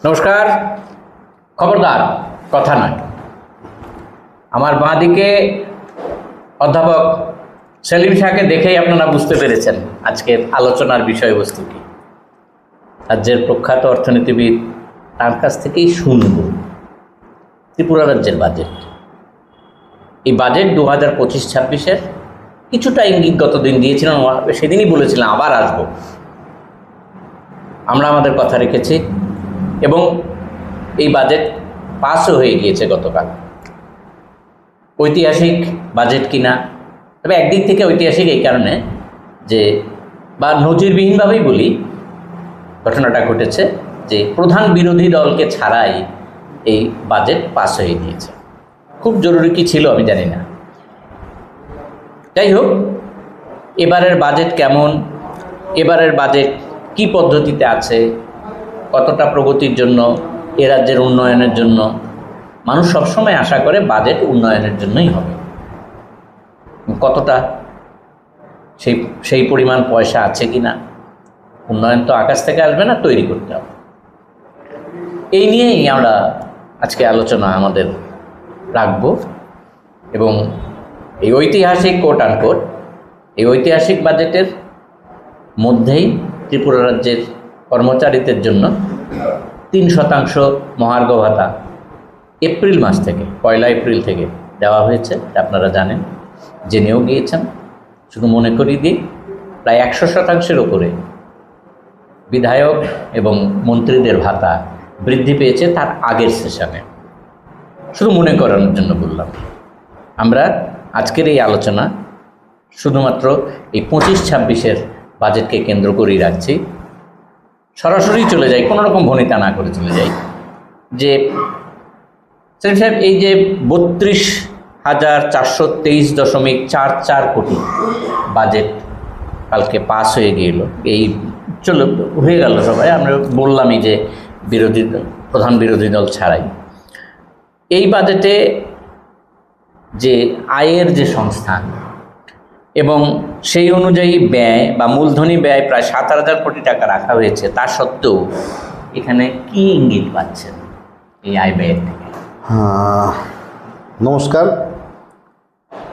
নমস্কার। খবরদার কথা নয়। আমার বাঁদিকে অধ্যাপক সেলিম শাহকে দেখেই আপনারা বুঝতে পেরেছেন আজকের আলোচনার বিষয়বস্তু কি। রাজ্যের প্রখ্যাত অর্থনীতিবিদ, তার কাছ থেকেই শুনব ত্রিপুরা রাজ্যের বাজেট। এই বাজেট 2025-26-এর কিছুটা ইঙ্গিত গতদিন দিয়েছিলাম, সেদিনই বলেছিলাম আবার আসব। আমরা আমাদের কথা রেখেছি এবং এই বাজেট পাসও হয়ে গিয়েছে গতকাল। ঐতিহাসিক বাজেট কিনা, তবে একদিক থেকে ঐতিহাসিক এই কারণে যে, বা নজিরবিহীনভাবেই বলি, ঘটনাটা ঘটেছে যে প্রধান বিরোধী দলকে ছাড়াই এই বাজেট পাস হয়ে গিয়েছে। খুব জরুরি কি ছিল আমি জানি না। যাই হোক, এবারের বাজেট কেমন, এবারের বাজেট কি পদ্ধতিতে আছে, কতটা প্রগতির জন্য, এ রাজ্যের উন্নয়নের জন্য, মানুষ সবসময় আশা করে বাজেট উন্নয়নের জন্যই হবে। কতটা সেই পরিমাণ পয়সা আছে কি না, উন্নয়ন তো আকাশ থেকে আসবে না, তৈরি করতে হবে। এই নিয়েই আমরা আজকে আলোচনা আমাদের রাখব এবং এই ঐতিহাসিক কোট আনকোট এই ঐতিহাসিক বাজেটের মধ্যেই ত্রিপুরা রাজ্যের কর্মচারীদের জন্য 3% মহার্ঘ ভাতা এপ্রিল মাস থেকে, 1 এপ্রিল থেকে দেওয়া হয়েছে। আপনারা জানেন, জেনেও গিয়েছেন। শুধু মনে করিয়ে দিই, প্রায় 100% ওপরে বিধায়ক এবং মন্ত্রীদের ভাতা বৃদ্ধি পেয়েছে তার আগের সেশনে। শুধু মনে করানোর জন্য বললাম। আমরা আজকের এই আলোচনা শুধুমাত্র এই 25-26-এর বাজেটকে কেন্দ্র করেই রাখছি। সরাসরি চলে যাই, কোনো রকম ভনিতা না করে চলে যাই যে সেলিম সাহেব, এই যে 32,423.44 কোটি বাজেট কালকে পাস হয়ে গেল, এই চলো হয়ে গেল সবাই, আমরা বললামই যে প্রধান বিরোধী দল ছাড়াই এই বাজেটে যে আয়ের যে সংস্থান এবং সেই অনুযায়ী ব্যয় বা মূলধনী ব্যয় প্রায় 7,000 কোটি টাকা রাখা হয়েছে, তা সত্ত্বেও এখানে কি ইঙ্গিত পাচ্ছেন এই আয় ব্যয়ের থেকে? নমস্কার।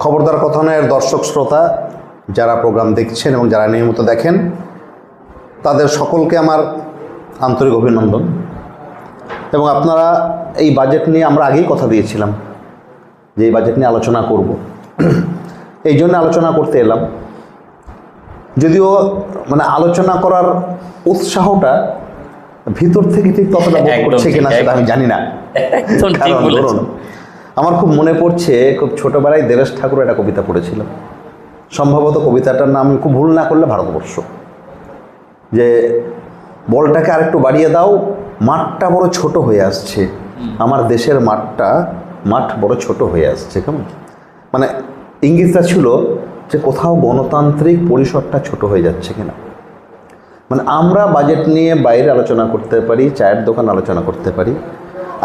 খবরদার কথনের দর্শক শ্রোতা যারা প্রোগ্রাম দেখছেন এবং যারা নিয়মিত দেখেন, তাদের সকলকে আমার আন্তরিক অভিনন্দন। এবং আপনারা এই বাজেট নিয়ে আমরা আগেই কথা দিয়েছিলাম যে এই বাজেট নিয়ে আলোচনা করব, এই জন্য আলোচনা করতে এলাম। যদিও আলোচনা করার উৎসাহটা ভিতর থেকে ঠিক ততটা বোধ করছে কিনা সেটা আমি জানি না। কারণ ধরুন, আমার খুব মনে পড়ছে, খুব ছোটোবেলায় দেবেশ ঠাকুর একটা কবিতা পড়েছিলাম। সম্ভবত কবিতাটার নাম খুব ভুল না করলে ভারতবর্ষ। যে বলটাকে আরেকটু বাড়িয়ে দাও, মাঠটা বড় ছোট হয়ে আসছে, আমার দেশের মাঠ বড় ছোট হয়ে আসছে। কেমন ইঙ্গিতটা ছিল যে কোথাও গণতান্ত্রিক পরিসরটা ছোট হয়ে যাচ্ছে কিনা। আমরা বাজেট নিয়ে বাইরে আলোচনা করতে পারি, চায়ের দোকান আলোচনা করতে পারি,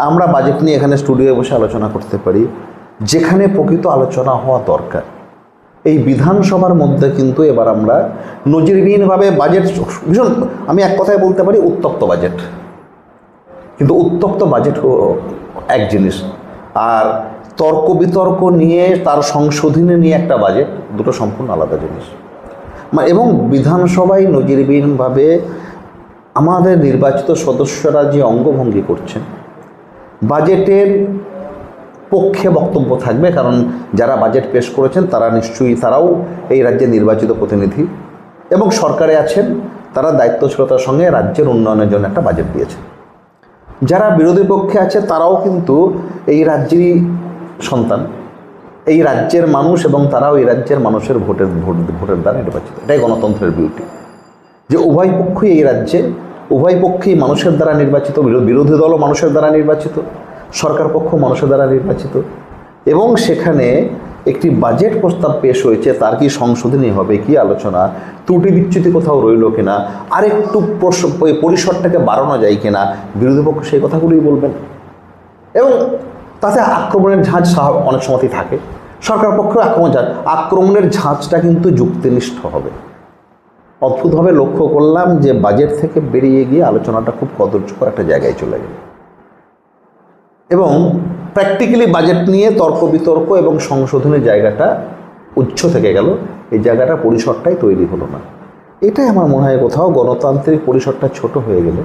আমরা বাজেট নিয়ে এখানে স্টুডিওয়ে বসে আলোচনা করতে পারি, যেখানে প্রকৃত আলোচনা হওয়া দরকার। এই বিধানসভার মধ্যে কিন্তু এবার আমরা নজিরবিহীনভাবে বাজেট ভীষণ, আমি এক কথায় বলতে পারি উত্তপ্ত বাজেট। কিন্তু উত্তপ্ত বাজেট এক জিনিস, আর তর্ক বিতর্ক নিয়ে তার সংশোধনী নিয়ে একটা বাজেট, দুটো সম্পূর্ণ আলাদা জিনিস। এবং বিধানসভায় নজিরবিহীনভাবে আমাদের নির্বাচিত সদস্যরা যে অঙ্গভঙ্গি করছেন, বাজেটের পক্ষে বক্তব্য থাকবে, কারণ যারা বাজেট পেশ করেছেন তারা নিশ্চয়ই তারাও এই রাজ্যের নির্বাচিত প্রতিনিধি এবং সরকারে আছেন, তারা দায়িত্বশীলতার সঙ্গে রাজ্যের উন্নয়নের জন্য একটা বাজেট দিয়েছেন। যারা বিরোধী পক্ষে আছে তারাও কিন্তু এই রাজ্যেরই সন্তান, এই রাজ্যের মানুষ, এবং তারাও এই রাজ্যের মানুষের ভোটের দ্বারা নির্বাচিত। এটাই গণতন্ত্রের বিউটি, যে উভয় পক্ষই এই রাজ্যে, উভয় পক্ষই মানুষের দ্বারা নির্বাচিত, বিরোধী দলও মানুষের দ্বারা নির্বাচিত, সরকার পক্ষ মানুষের দ্বারা নির্বাচিত। এবং সেখানে একটি বাজেট প্রস্তাব পেশ হয়েছে, তার কি সংশোধনী হবে, কি আলোচনা, ত্রুটি বিচ্যুতি কোথাও রইল কিনা, আরেকটু পরিসরটাকে বাড়ানো যায় কিনা, বিরোধী পক্ষ সেই কথাগুলোই বলবেন। এবং তাতে আক্রমণের ঝাঁজ অনেক সময়তেই থাকে, সরকার পক্ষেও আক্রমণের ঝাঁজটা কিন্তু যুক্তিনিষ্ঠ হবে। অদ্ভুতভাবে লক্ষ্য করলাম যে বাজেট থেকে বেরিয়ে গিয়ে আলোচনাটা খুব কদর্যকর একটা জায়গায় চলে গেল এবং প্র্যাকটিক্যালি বাজেট নিয়ে তর্ক বিতর্ক এবং সংশোধনের জায়গাটা উচ্চ থেকে গেল। এই জায়গাটা পরিসরটাই তৈরি হলো না। এটাই আমার মনে হয় কোথাও গণতান্ত্রিক পরিসরটা ছোট হয়ে গেলে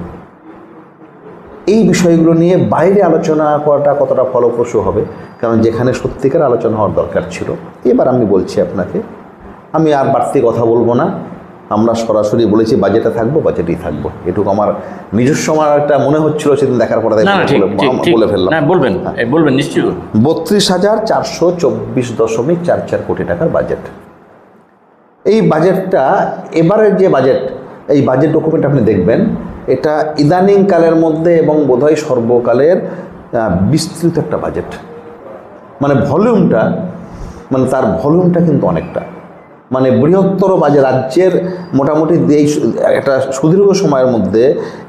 এই বিষয়গুলো নিয়ে বাইরে আলোচনা করাটা কতটা ফলপ্রসূ হবে, কারণ যেখানে সত্যিকার আলোচনা হওয়ার দরকার ছিল। এবার আমি বলছি আপনাকে, আমি আর বাড়তি কথা বলবো না, আমরা সরাসরি বলেছি বাজেটে থাকবো, বাজেটেই থাকবো। এটুকু আমার নিজস্ব আমার একটা মনে হচ্ছিল সেদিন দেখার পরে বলে ফেললাম। বলবেন নিশ্চয়ই। 32,424.44 কোটি টাকার বাজেট। এই বাজেটটা এবারের যে বাজেট, এই বাজেট ডকুমেন্ট আপনি দেখবেন, এটা ইদানিং কালের মধ্যে এবং বোধহয় সর্বকালের বিস্তৃত একটা বাজেট। মানে ভলিউমটা, মানে তার ভলিউমটা কিন্তু অনেকটা, মানে বৃহত্তর বাজেট রাজ্যের মোটামুটি এই একটা সুদীর্ঘ সময়ের মধ্যে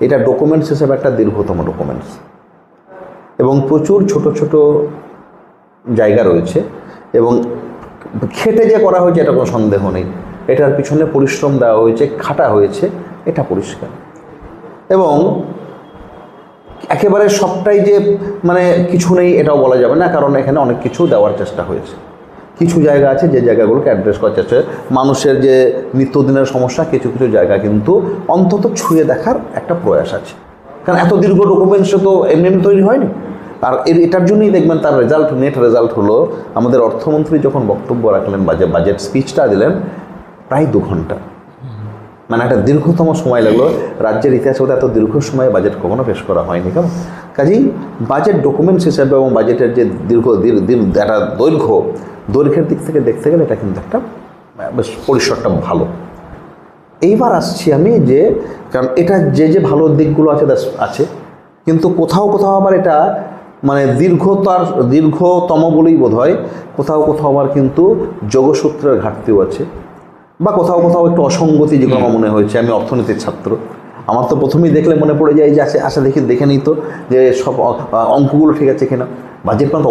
এটা ডকুমেন্টস হিসেবে একটা দীর্ঘতম ডকুমেন্টস এবং প্রচুর ছোট ছোট জায়গা রয়েছে এবং খেটে যে করা হয়েছে এটা কোনো সন্দেহ নেই। এটার পিছনে পরিশ্রম দেওয়া হয়েছে, খাটা হয়েছে, এটা পরিষ্কার। এবং একেবারে সবটাই যে মানে কিছু নেই এটাও বলা যাবে না, কারণ এখানে অনেক কিছু দেওয়ার চেষ্টা হয়েছে। কিছু জায়গা আছে যে জায়গাগুলোকে অ্যাড্রেস করার চেষ্টা, মানুষের যে নিত্যদিনের সমস্যা, কিছু কিছু জায়গা কিন্তু অন্তত ছুঁয়ে দেখার একটা প্রয়াস আছে। কারণ এত দীর্ঘ ডকুমেন্টস তো এমনি এমনি তৈরি হয়নি। আর এটার জন্যই দেখবেন তার নেট রেজাল্ট হলো, আমাদের অর্থমন্ত্রী যখন বক্তব্য রাখলেন, বাজেট স্পিচটা দিলেন, প্রায় 2 ঘন্টা। মানে একটা দীর্ঘতম সময় লাগলো। রাজ্যের ইতিহাসে এত দীর্ঘ সময়ে বাজেট কখনো পেশ করা হয়নি। কেমন কাজেই বাজেট ডকুমেন্টস হিসাবে এবং বাজেটের যে একটা দৈর্ঘ্যের দিক থেকে দেখতে গেলে এটা কিন্তু একটা বেশ পরিসরটা ভালো। এইবার আসছি আমি যে, কারণ এটা যে ভালো দিকগুলো আছে কিন্তু কোথাও কোথাও আবার এটা মানে দীর্ঘতম বলেই বোধ হয়, কোথাও কোথাও আবার কিন্তু যোগসূত্রের ঘাটতিও আছে, বা কোথাও কোথাও একটু অসঙ্গতি, যেগুলো আমার মনে হয়েছে। আমি অর্থনীতির ছাত্র, আমার তো প্রথমেই দেখলে মনে পড়ে যায় যে আশা দেখে নিই তো যে সব অঙ্কগুলো ঠিক আছে কিনা। বাজেট মানে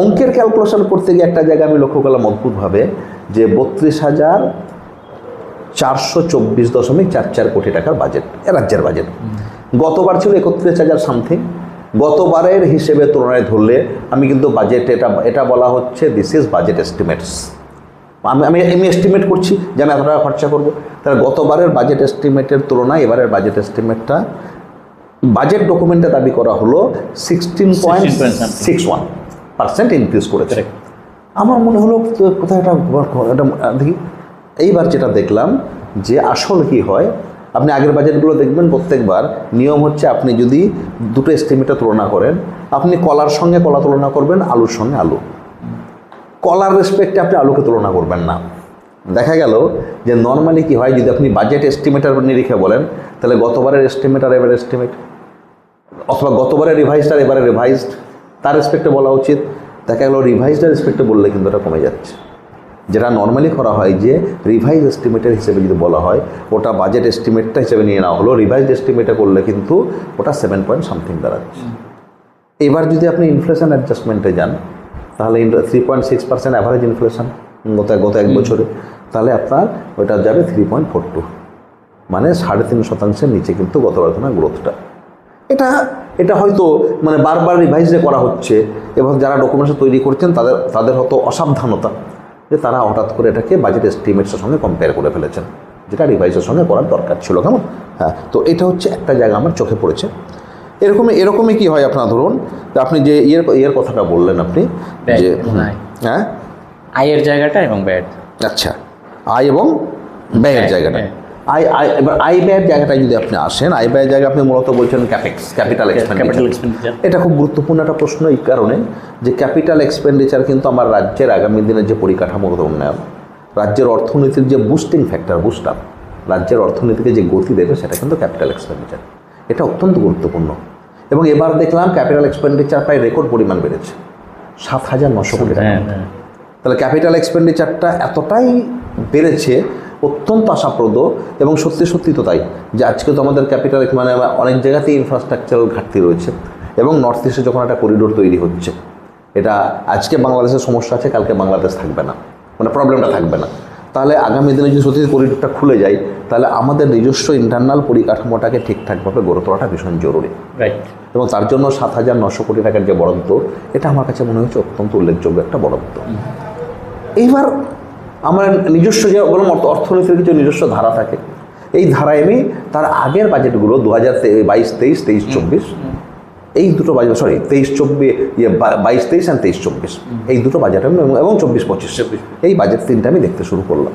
অঙ্কের ক্যালকুলেশন করতে গিয়ে একটা জায়গায় আমি লক্ষ্য করলাম অদ্ভুতভাবে যে 32,424.44 কোটি টাকার বাজেট, রাজ্যের বাজেট। গতবার ছিল 31,000 সামথিং। গতবারের হিসেবে তুলনায় ধরলে আমি কিন্তু বাজেট এটা বলা হচ্ছে দিস ইজ বাজেট এস্টিমেটস। আমি এস্টিমেট করছি যে আমি এত টাকা খরচা করবো। তাহলে গতবারের বাজেট এস্টিমেটের তুলনায় এবারের বাজেট এস্টিমেটটা বাজেট ডকুমেন্টে দাবি করা হলো 16.61% ইনক্রিজ করেছে। আমার মনে হলো কোথায় এটা দেখি। এইবার যেটা দেখলাম যে আসল কি হয়, আপনি আগের বাজেটগুলো দেখবেন, প্রত্যেকবার নিয়ম হচ্ছে আপনি যদি দুটো এস্টিমেটে তুলনা করেন, আপনি কলার সঙ্গে কলা তুলনা করবেন, আলুর সঙ্গে আলু। কলার রেসপেক্টে আপনি আলুকে তুলনা করবেন না। দেখা গেল যে নর্মালি কি হয়, যদি আপনি বাজেট এস্টিমেটার নিরিখে বলেন, তাহলে গতবারের এস্টিমেট আর এবারের এস্টিমেট, অথবা গতবারের রিভাইজড আর এবারে রিভাইজড, তার রেসপেক্টে বলা উচিত। দেখা গেল রিভাইজডের রেসপেক্টে বললে কিন্তু এটা কমে যাচ্ছে। যেটা নর্মালি করা হয় যে রিভাইজ এস্টিমেটের হিসেবে যদি বলা হয়, ওটা বাজেট এস্টিমেটটা হিসেবে নিয়ে নেওয়া হলো, রিভাইজড এস্টিমেটে করলে কিন্তু ওটা 7 পয়েন্ট সামথিং দাঁড়াচ্ছে। এবার যদি আপনি ইনফ্লেশন অ্যাডজাস্টমেন্টে যান, তাহলে 3.6% অ্যাভারেজ ইনফ্লেশন গত 1 বছরে, তাহলে আপনার ওটা যাবে 3.42, মানে 3.5% নিচে কিন্তু গতবার তুলনায় গ্রোথটা। এটা হয়তো মানে বারবার রিভাইজে করা হচ্ছে এবং যারা ডকুমেন্টস তৈরি করছেন তাদের হয়তো অসাবধানতা যে তারা হঠাৎ করে এটাকে বাজেট এস্টিমেটসের সঙ্গে কম্পেয়ার করে ফেলেছেন, যেটা রিভাইজের সঙ্গে করার দরকার ছিল। কেমন? হ্যাঁ, তো এটা হচ্ছে একটা জায়গা আমার চোখে পড়েছে। এরকমই কি হয়, আপনার ধরুন আপনি যে ইয়ের কথাটা বললেন আপনি যে হ্যাঁ আয়ের জায়গাটা এবং ব্যয়। আচ্ছা, আয় এবং ব্যয়ের জায়গাটা। এবার আয় ব্যয়ের জায়গাটায় যদি আপনি আসেন, আয় ব্যয়ের জায়গা আপনি মূলত বলছেন ক্যাপিটাল এক্সপেন্ডিচার। এটা খুব গুরুত্বপূর্ণ একটা প্রশ্ন এই কারণে যে ক্যাপিটাল এক্সপেন্ডিচার কিন্তু আমার রাজ্যের আগামী দিনের যে পরিকাঠামোগত উন্নয়ন, রাজ্যের অর্থনীতির যে বুস্টিং ফ্যাক্টর, বুস্টার, রাজ্যের অর্থনীতিকে যে গতি দেবে, সেটা কিন্তু ক্যাপিটাল এক্সপেন্ডিচার। এটা অত্যন্ত গুরুত্বপূর্ণ। এবং এবার দেখলাম ক্যাপিটাল এক্সপেন্ডিচার প্রায় রেকর্ড পরিমাণ বেড়েছে, 7,900 কোটি টাকা। তাহলে ক্যাপিটাল এক্সপেন্ডিচারটা এতটাই বেড়েছে, অত্যন্ত আশাপ্রদ। এবং সত্যি তো তাই যে আজকে তো আমাদের ক্যাপিটাল মানে অনেক জায়গাতেই ইনফ্রাস্ট্রাকচারাল ঘাটতি রয়েছে এবং নর্থ ইস্টে যখন একটা করিডোর তৈরি হচ্ছে, এটা আজকে বাংলাদেশের সমস্যা আছে, কালকে বাংলাদেশ থাকবে না, মানে প্রবলেমটা থাকবে না। তাহলে আগামী দিনে যদি সত্যি করিডোরটা খুলে যায়, তাহলে আমাদের নিজস্ব ইন্টারনাল পরিকাঠামোটাকে ঠিকঠাকভাবে গড়ে তোলাটা ভীষণ জরুরি। রাইট। এবং তার জন্য 7,900 কোটি টাকার যে বরাদ্দ, এটা আমার কাছে মনে হচ্ছে অত্যন্ত উল্লেখযোগ্য একটা বরাদ্দ। এইবার আমার নিজস্ব যে বললাম অর্থনীতির কিছু নিজস্ব ধারা থাকে, এই ধারায় আমি তার আগের বাজেটগুলো 2022-23, 23-24, এই দুটো বাজেট, সরি 23-24, 22-23 আর 23-24, এই দুটো বাজেট এবং 24-25 এই বাজেট তিনটা আমি দেখতে শুরু করলাম।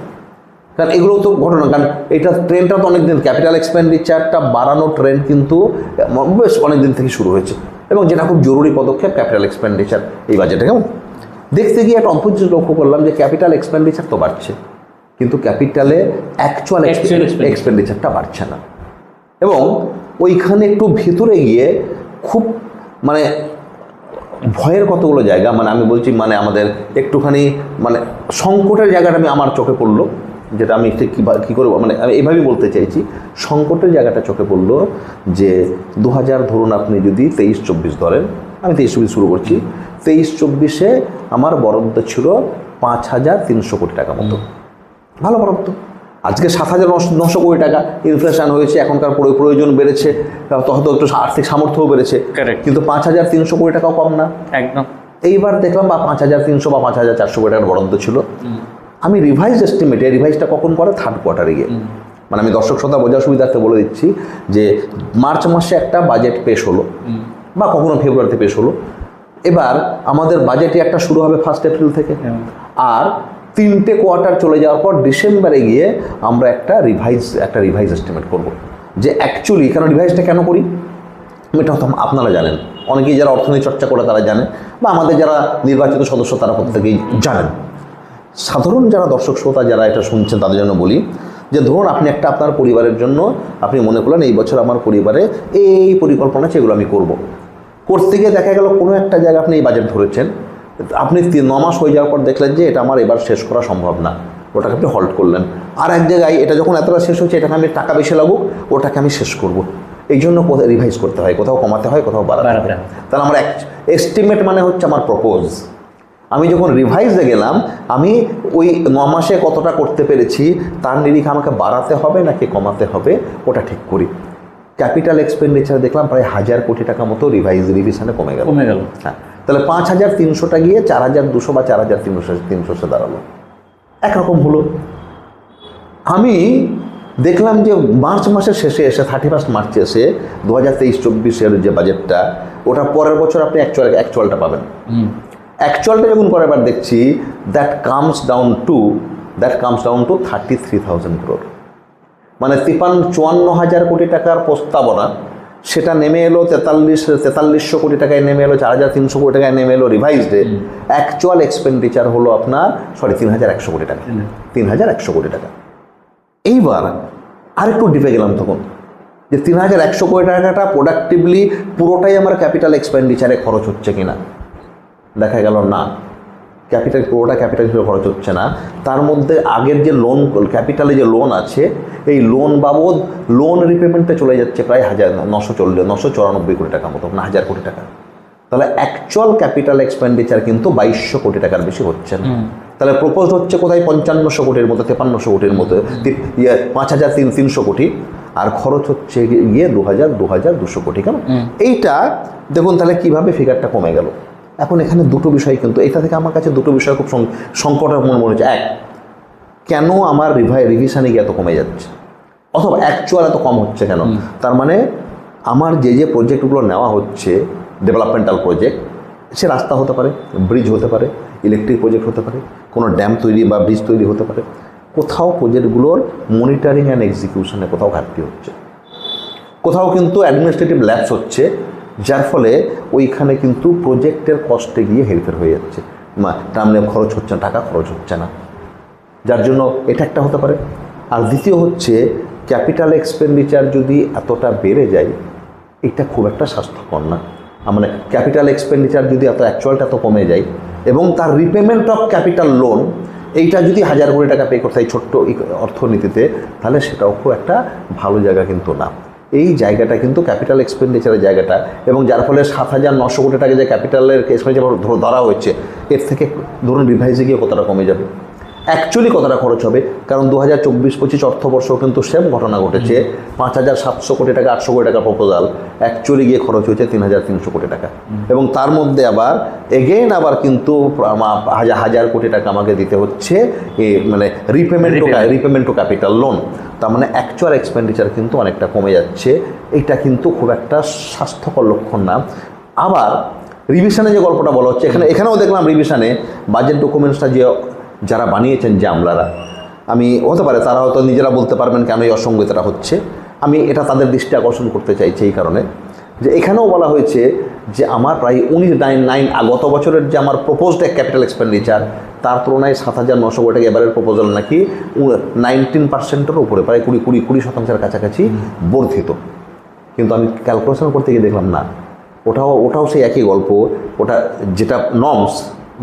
কারণ এগুলো তো ঘটনা, কারণ এটা ট্রেন্ডটা তো অনেকদিন, ক্যাপিটাল এক্সপেন্ডিচারটা বাড়ানোর ট্রেন্ড কিন্তু বেশ অনেকদিন থেকে শুরু হয়েছে, এবং যেটা খুব জরুরি পদক্ষেপ ক্যাপিটাল এক্সপেন্ডিচার এই বাজেটে। কেমন দেখতে গিয়ে একটা অদ্ভুত জিনিস লক্ষ্য করলাম যে ক্যাপিটাল এক্সপেন্ডিচার তো বাড়ছে, কিন্তু ক্যাপিটালে অ্যাকচুয়াল এক্সপেন্ডিচারটা বাড়ছে না। এবং ওইখানে একটু ভিতরে গিয়ে খুব মানে ভয়ের কতগুলো জায়গা, মানে আমি বলছি মানে আমাদের একটুখানি মানে সংকটের জায়গাটা আমার চোখে পড়লো, যেটা আমি কী করে মানে আমি এইভাবেই বলতে চাইছি, সংকটের জায়গাটা চোখে পড়লো যে 2000 ধরুন আপনি যদি 23-24 ধরেন, আমি 23-24 শুরু করছি, 23-24-এ আমার বরাদ্দ ছিল 5,300 কোটি টাকা মতো, ভালো বরাদ্দ। আজকে 7,900 কোটি টাকা, ইনফ্লেশন হয়েছে, এখনকার প্রয়োজন বেড়েছে, হয়তো একটু আর্থিক সামর্থ্যও বেড়েছে, কিন্তু 5,300 কোটি টাকাও কম না একদম। এইবার দেখলাম 5,300 বা 5,400 কোটি টাকার বরাদ্দ ছিল। আমি রিভাইজটা কখন করে? থার্ড কোয়ার্টারে গিয়ে, মানে আমি দর্শক শ্রোতা বোঝার সুবিধার্থে বলে দিচ্ছি যে মার্চ মাসে একটা বাজেট পেশ হলো, বা কখনো ফেব্রুয়ারিতে পেশ হলো। এবার আমাদের বাজেটে একটা শুরু হবে 1 এপ্রিল থেকে, আর 3টে কোয়ার্টার চলে যাওয়ার পর ডিসেম্বরে গিয়ে আমরা একটা রিভাইজ এস্টিমেট করব যে অ্যাকচুয়ালি কেন রিভাইজটা কেন করি। এটা তো আপনারা জানেন, অনেকেই যারা অর্থনীতি চর্চা করে তারা জানেন, বা আমাদের যারা নির্বাচিত সদস্য তারা প্রত্যেকেই জানেন। সাধারণ যারা দর্শক শ্রোতা যারা এটা শুনছেন তাদের জন্য বলি যে ধরুন আপনি একটা আপনার পরিবারের জন্য আপনি মনে করলেন এই বছর আমার পরিবারে এই পরিকল্পনা আছে, এগুলো আমি করতে গিয়ে দেখা গেল কোনো একটা জায়গায় আপনি এই বাজেট ধরেছেন, আপনি 9 মাস হয়ে যাওয়ার পর দেখলেন যে এটা আমার এবার শেষ করা সম্ভব না, ওটাকে আপনি হল্ট করলেন। আর এক জায়গায় এটা যখন এতটা শেষ হচ্ছে, এটাকে আমি টাকা বেশি লাগুক, ওটাকে আমি শেষ করব। এই জন্য কোথাও রিভাইজ করতে হয়, কোথাও কমাতে হয়, কোথাও বাড়াতে হয়। তাহলে আমার এস্টিমেট মানে হচ্ছে আমার প্রপোজ। আমি যখন রিভাইজে গেলাম, আমি ওই 9 মাসে কতটা করতে পেরেছি তার নিরিখে আমাকে বাড়াতে হবে নাকি কমাতে হবে ওটা ঠিক করি। ক্যাপিটাল এক্সপেন্ডিচার দেখলাম প্রায় 1,000 কোটি টাকা মতো রিভিশনে কমে গেল। হ্যাঁ, তাহলে 5,300টা গিয়ে 4,200 বা 4,300 দাঁড়ালো, একরকম হলো। আমি দেখলাম যে মার্চ মাসের শেষে এসে 31 মার্চে এসে 2023-24-এর যে বাজেটটা, ওটা পরের বছর আপনি অ্যাকচুয়ালটা পাবেন। অ্যাকচুয়ালটা যখন পরের বার দেখছি, that comes down to 33,000 crore, মানে 54,000 কোটি টাকার প্রস্তাবনা, সেটা নেমে এলো 4300 কোটি টাকায় নেমে এলো, 4,300 কোটি টাকায় নেমে এলো রিভাইজডে। অ্যাকচুয়াল এক্সপেন্ডিচার হলো আপনার 3,100 কোটি টাকা, 3,100 কোটি টাকা। এইবার আরেকটু ডিপে গেলাম তখন যে 3,100 কোটি টাকাটা প্রোডাক্টিভলি পুরোটাই আমার ক্যাপিটাল এক্সপেন্ডিচারে খরচ হচ্ছে কিনা, দেখা গেল না, পুরোটা ক্যাপিটাল হিসেবে খরচ হচ্ছে না। তার মধ্যে আগের যে লোন, ক্যাপিটালে যে লোন আছে, এই লোন বাবদ লোন রিপেমেন্টে চলে যাচ্ছে প্রায় 994 কোটি টাকা মতো, না 1,000 কোটি টাকা। তাহলে অ্যাকচুয়াল ক্যাপিটাল এক্সপেন্ডিচার কিন্তু 2,200 কোটি টাকার বেশি হচ্ছে না। তাহলে প্রপোজ হচ্ছে কোথায় 5,500 কোটির মতো, 5,300 কোটির মতো, 5,300 কোটি, আর খরচ হচ্ছে গিয়ে 2,200 কোটি। কেন এইটা দেখুন তাহলে কীভাবে ফিগারটা কমে গেল। এখন এখানে দুটো বিষয়, কিন্তু এটা থেকে আমার কাছে দুটো বিষয় খুব সংকটের মনে হচ্ছে। এক, কেন আমার রিভিশনে গিয়ে এত কমে যাচ্ছে, অথবা অ্যাকচুয়াল এত কম হচ্ছে কেন? তার মানে আমার যে প্রজেক্টগুলো নেওয়া হচ্ছে, ডেভেলপমেন্টাল প্রজেক্ট, সে রাস্তা হতে পারে, ব্রিজ হতে পারে, ইলেকট্রিক প্রজেক্ট হতে পারে, কোনো ড্যাম তৈরি বা ব্রিজ তৈরি হতে পারে, কোথাও প্রজেক্টগুলোর মনিটরিং অ্যান্ড এক্সিকিউশনে কোথাও ঘাটতি হচ্ছে, কোথাও কিন্তু অ্যাডমিনিস্ট্রেটিভ ল্যাপস হচ্ছে, যার ফলে ওইখানে কিন্তু প্রজেক্টের কস্টে গিয়ে হেরফের হয়ে যাচ্ছে, টার্মে খরচ হচ্ছে না, টাকা খরচ হচ্ছে না, যার জন্য এটা একটা হতে পারে। আর দ্বিতীয় হচ্ছে ক্যাপিটাল এক্সপেন্ডিচার যদি এতটা বেড়ে যায়, এটা খুব একটা স্বাস্থ্যকর না। মানে ক্যাপিটাল এক্সপেন্ডিচার যদি অ্যাকচুয়ালটা এত কমে যায়, এবং তার রিপেমেন্ট অফ ক্যাপিটাল লোন এইটা যদি 1,000 কোটি টাকা পে করতে হয় ছোট্ট অর্থনীতিতে, তাহলে সেটাও খুব একটা ভালো জায়গা কিন্তু না। এই জায়গাটা কিন্তু ক্যাপিটাল এক্সপেন্ডিচারের জায়গাটা, এবং যার ফলে 7,900 কোটি টাকা যে ক্যাপিটালের এক্সপেন্ডিচার ধরা হয়েছে, এর থেকে ধরুন রিভাইজে গিয়ে কতটা কমে যাবে। অ্যাকচুয়ালি কতটা খরচ হবে, কারণ 2024-25 অর্থবর্ষও কিন্তু সেম ঘটনা ঘটেছে। 5,700 কোটি টাকা 800 কোটি টাকা প্রপোজাল, অ্যাকচুয়ালি গিয়ে খরচ হয়েছে 3,300 কোটি টাকা। এবং তার মধ্যে আবার আবার কিন্তু হাজার কোটি টাকা আমাকে দিতে হচ্ছে মানে রিপেমেন্ট টু ক্যাপিটাল লোন। তার মানে অ্যাকচুয়াল এক্সপেন্ডিচার কিন্তু অনেকটা কমে যাচ্ছে। এটা কিন্তু খুব একটা স্বাস্থ্যকর লক্ষণ না। আবার রিভিশনে যে গল্পটা বলা হচ্ছে, এখানেও দেখলাম রিভিশনে বাজেট ডকুমেন্টসটা যারা বানিয়েছেন, যে আমলারা, আমি হতে পারে তারা হয়তো নিজেরা বলতে পারবেন কেন এই অসঙ্গতিটা হচ্ছে, আমি এটা তাদের দৃষ্টি আকর্ষণ করতে চাইছি এই কারণে যে এখানেও বলা হয়েছে যে আমার প্রায় 19,999 গত বছরের যে আমার প্রপোজড ক্যাপিটাল এক্সপেন্ডিচার, তার তুলনায় 7,900 কোটি টাকা এবারের প্রপোজাল নাকি 19%-এর উপরে, প্রায় 20% কাছাকাছি বর্ধিত। কিন্তু আমি ক্যালকুলেশন করতে গিয়ে দেখলাম না, ওটাও সেই একই গল্প। ওটা যেটা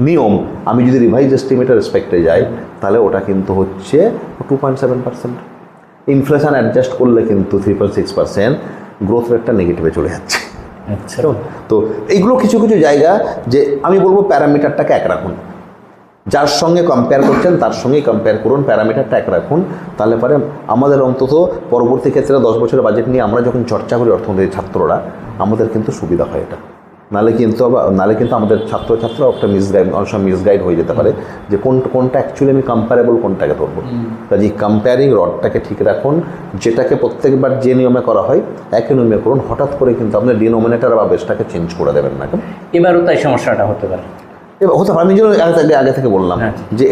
নিয়ম, আমি যদি রিভাইজ এস্টিমেটের রেসপেক্টে যাই, তাহলে ওটা কিন্তু হচ্ছে 2.7%। ইনফ্লেশন অ্যাডজাস্ট করলে কিন্তু 3.6% গ্রোথ রেটটা নেগেটিভে চলে যাচ্ছে। আচ্ছা, তো এইগুলো কিছু কিছু জায়গা যে আমি বলবো প্যারামিটারটাকে এক রাখুন, যার সঙ্গে কম্পেয়ার করছেন তার সঙ্গেই কম্পেয়ার করুন, প্যারামিটারটা এক রাখুন। তাহলে পরে আমাদের অন্তত পরবর্তী ক্ষেত্রে 10 বছরের বাজেট নিয়ে আমরা যখন চর্চা করি অর্থনীতির ছাত্ররা, আমাদের কিন্তু সুবিধা হয় এটা। নালে কিন্তু আমাদের ছাত্রছাত্রীরা একটা অনেক সময় মিসগাইড হয়ে যেতে পারে যে কোনটা অ্যাকচুয়ালি আমি কম্পারেবল কোনটাকে ধরবো। কাজে কম্পেয়ারিং রডটাকে ঠিক রাখুন, যেটাকে প্রত্যেকবার যে নিয়মে করা হয় একই নিয়মে করুন। হঠাৎ করে কিন্তু আপনার ডিনোমিনেটর বা বেসটাকে চেঞ্জ করে দেবেন না। এবারও তাই সমস্যাটা হতে পারে। হতে পারে, আমি যেন আগে থেকে বললাম যে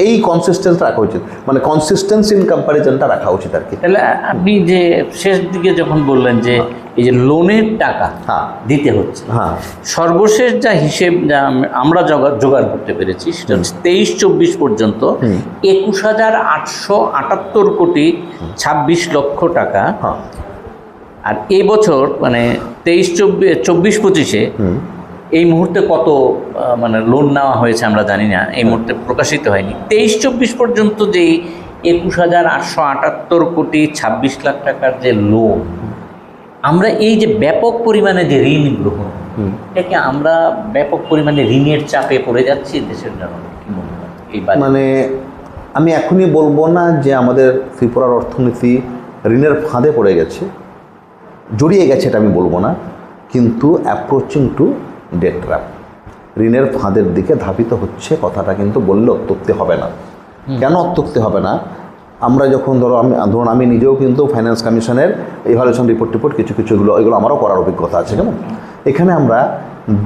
এই কনসিস্টেন্সটা রাখা উচিত, মানে কনসিস্টেন্সি ইন কম্প্যারিজনটা রাখা উচিত আর কি। তাহলে আপনি যে শেষ দিকে যখন বললেন যে এই যে লোনের টাকা দিতে হচ্ছে, সর্বশেষ যা হিসেব যা আমরা জোগাড় করতে পেরেছি সেটা হচ্ছে 23-24 পর্যন্ত 21,878 কোটি 26 লক্ষ টাকা। আর এই বছর মানে 23-24-25-25-এ এই মুহূর্তে কত মানে লোন নেওয়া হয়েছে আমরা জানি না, এই মুহূর্তে প্রকাশিত হয়নি। 23-24 পর্যন্ত যেই 21,878 কোটি 26 লাখ টাকার যে লোন, আমরা এই যে ব্যাপক পরিমাণে যে ঋণ গ্রহণ, এটাকে আমরা ব্যাপক পরিমাণে ঋণের চাপে পড়ে যাচ্ছি দেশের জন্য। মানে আমি এখনই বলবো না যে আমাদের ত্রিপুরার অর্থনীতি ঋণের ফাঁদে পড়ে গেছে, জড়িয়ে গেছে, এটা আমি বলবো না, কিন্তু অ্যাপ্রোচিং টু ডেট ট্র্যাপ, ঋণের ফাঁদের দিকে ধাবিত হচ্ছে, কথাটা কিন্তু বললে অত্যুক্তি হবে না। কেন অত্যুক্তি হবে না? আমরা যখন ধরুন আমি নিজেও কিন্তু ফাইন্যান্স কমিশনের ইভ্যালুয়েশন রিপোর্ট কিছুগুলো এগুলো আমারও করার অভিজ্ঞতা আছে। কেমন এখানে আমরা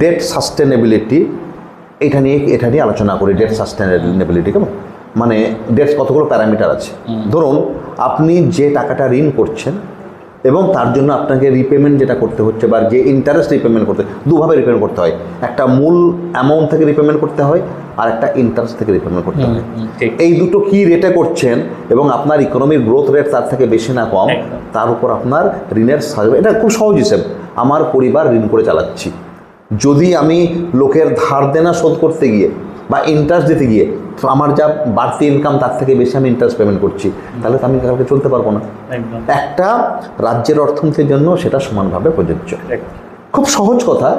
ডেট সাস্টেনেবিলিটি এটা নিয়ে আলোচনা করি। ডেট সাস্টেনেবিলিটি কেমন মানে ডেট কতগুলো প্যারামিটার আছে। ধরুন আপনি যে টাকাটা ঋণ করছেন এবং তার জন্য আপনাকে রিপেমেন্ট যেটা করতে হচ্ছে বা যে ইন্টারেস্ট রিপেমেন্ট করতে, দুভাবে রিপেমেন্ট করতে হয়। একটা মূল অ্যামাউন্ট থেকে রিপেমেন্ট করতে হয় আর একটা ইন্টারেস্ট থেকে রিপেমেন্ট করতে হয়। এই দুটো কি রেটে করছেন এবং আপনার ইকোনমির গ্রোথ রেট তার থেকে বেশি না কম, তার উপর আপনার ঋণের সার্ভে। এটা খুব সহজ হিসেব। আমার পরিবার ঋণ করে চালাচ্ছি, যদি আমি লোকের ধার দেনা শোধ করতে গিয়ে বা ইন্টারেস্ট দিতে গিয়ে আমার যা বাড়তি ইনকাম তার থেকে বেশি আমি ইন্টারেস্ট পেমেন্ট করছি, তাহলে তো আমি কালকে চলতে পারবো না। একটা রাজ্যের অর্থনীতির জন্য সেটা সমানভাবে প্রযোজ্য। খুব সহজ কথা।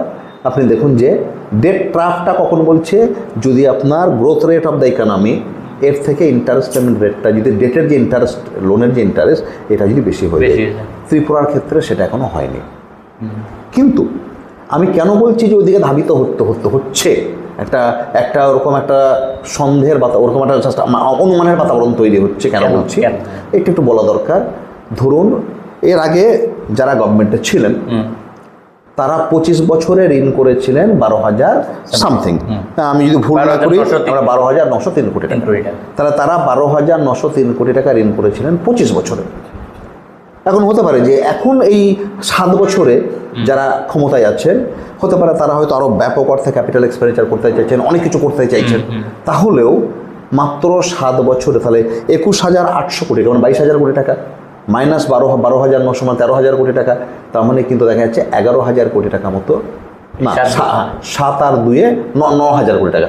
আপনি দেখুন যে ডেট ট্র্যাপটা কখন বলছে, যদি আপনার growth rate of the economy এর থেকে ইন্টারেস্ট পেমেন্ট রেটটা যদি ডেটের যে ইন্টারেস্ট, লোনের যে ইন্টারেস্ট, এটা যদি বেশি হয়ে যায়। ত্রিপুরার ক্ষেত্রে সেটা এখনো হয়নি। কিন্তু আমি কেন বলছি যে ওইদিকে ধাবিত হচ্ছে, একটা ওরকম একটা সন্দেহের ওরকম একটা অনুমানের বাতাবরণ তৈরি হচ্ছে। কেন বলছি একটু বলা দরকার। ধরুন এর আগে যারা গভর্নমেন্টে ছিলেন তারা 25 বছরে ঋণ করেছিলেন 12,000 সামথিং, আমি যদি ভুল না করি আমরা 12,903 কোটি টাকা। তাহলে তারা 12,903 কোটি টাকা ঋণ করেছিলেন 25 বছরে। এখন হতে পারে যে এখন এই 7 বছরে যারা ক্ষমতায় আছেন, হতে পারে তারা হয়তো আরও ব্যাপক অর্থে ক্যাপিটাল এক্সপেন্ডিচার করতে চাইছেন, অনেক কিছু করতে চাইছেন। তাহলেও মাত্র 7 বছরে তাহলে 21,800 কোটি, যেমন 22,000 কোটি টাকা মাইনাস 12,900 মানে 13,000 কোটি টাকা। তার মানে কিন্তু দেখা যাচ্ছে 11,000 কোটি টাকা মতো, না 7 আর 2 9,000 কোটি টাকা।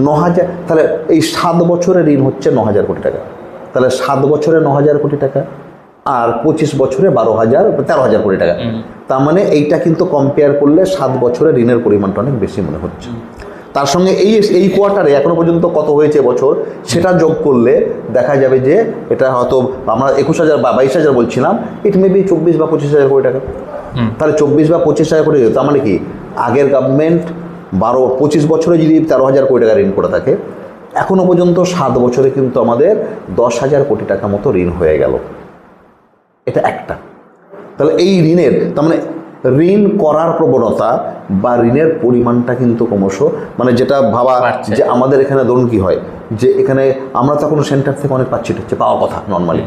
9,000, তাহলে এই 7 বছরে ঋণ হচ্ছে 9,000 কোটি টাকা। তাহলে 7 বছরে 9,000 কোটি টাকা আর 25 বছরে 13,000 কোটি টাকা। তার মানে এইটা কিন্তু কম্পেয়ার করলে 7 বছরে ঋণের পরিমাণটা অনেক বেশি মনে হচ্ছে। তার সঙ্গে এই কোয়ার্টারে এখনো পর্যন্ত কত হয়েছে বছর সেটা যোগ করলে দেখা যাবে যে এটা হয়তো আমরা 21,000 বা 22,000 বলছিলাম, ইট মেবি 24 বা 25,000 কোটি টাকা। তাহলে 24 বা 25,000 কোটি, তার মানে কি আগের গভর্নমেন্ট 25 বছরে যদি 13,000 কোটি টাকা ঋণ করে থাকে, এখনো পর্যন্ত 7 বছরে কিন্তু আমাদের 10,000 কোটি টাকা মতো ঋণ হয়ে গেল। এটা একটা। তাহলে এই ঋণের তার মানে ঋণ করার প্রবণতা বা ঋণের পরিমাণটা কিন্তু ক্রমশ মানে যেটা ভাবা যে আমাদের এখানে ধরুন কী হয় যে এখানে আমরা তো কোনো সেন্টার থেকে অনেক পাচ্ছি, হচ্ছে পাওয়ার কথা নর্মালি,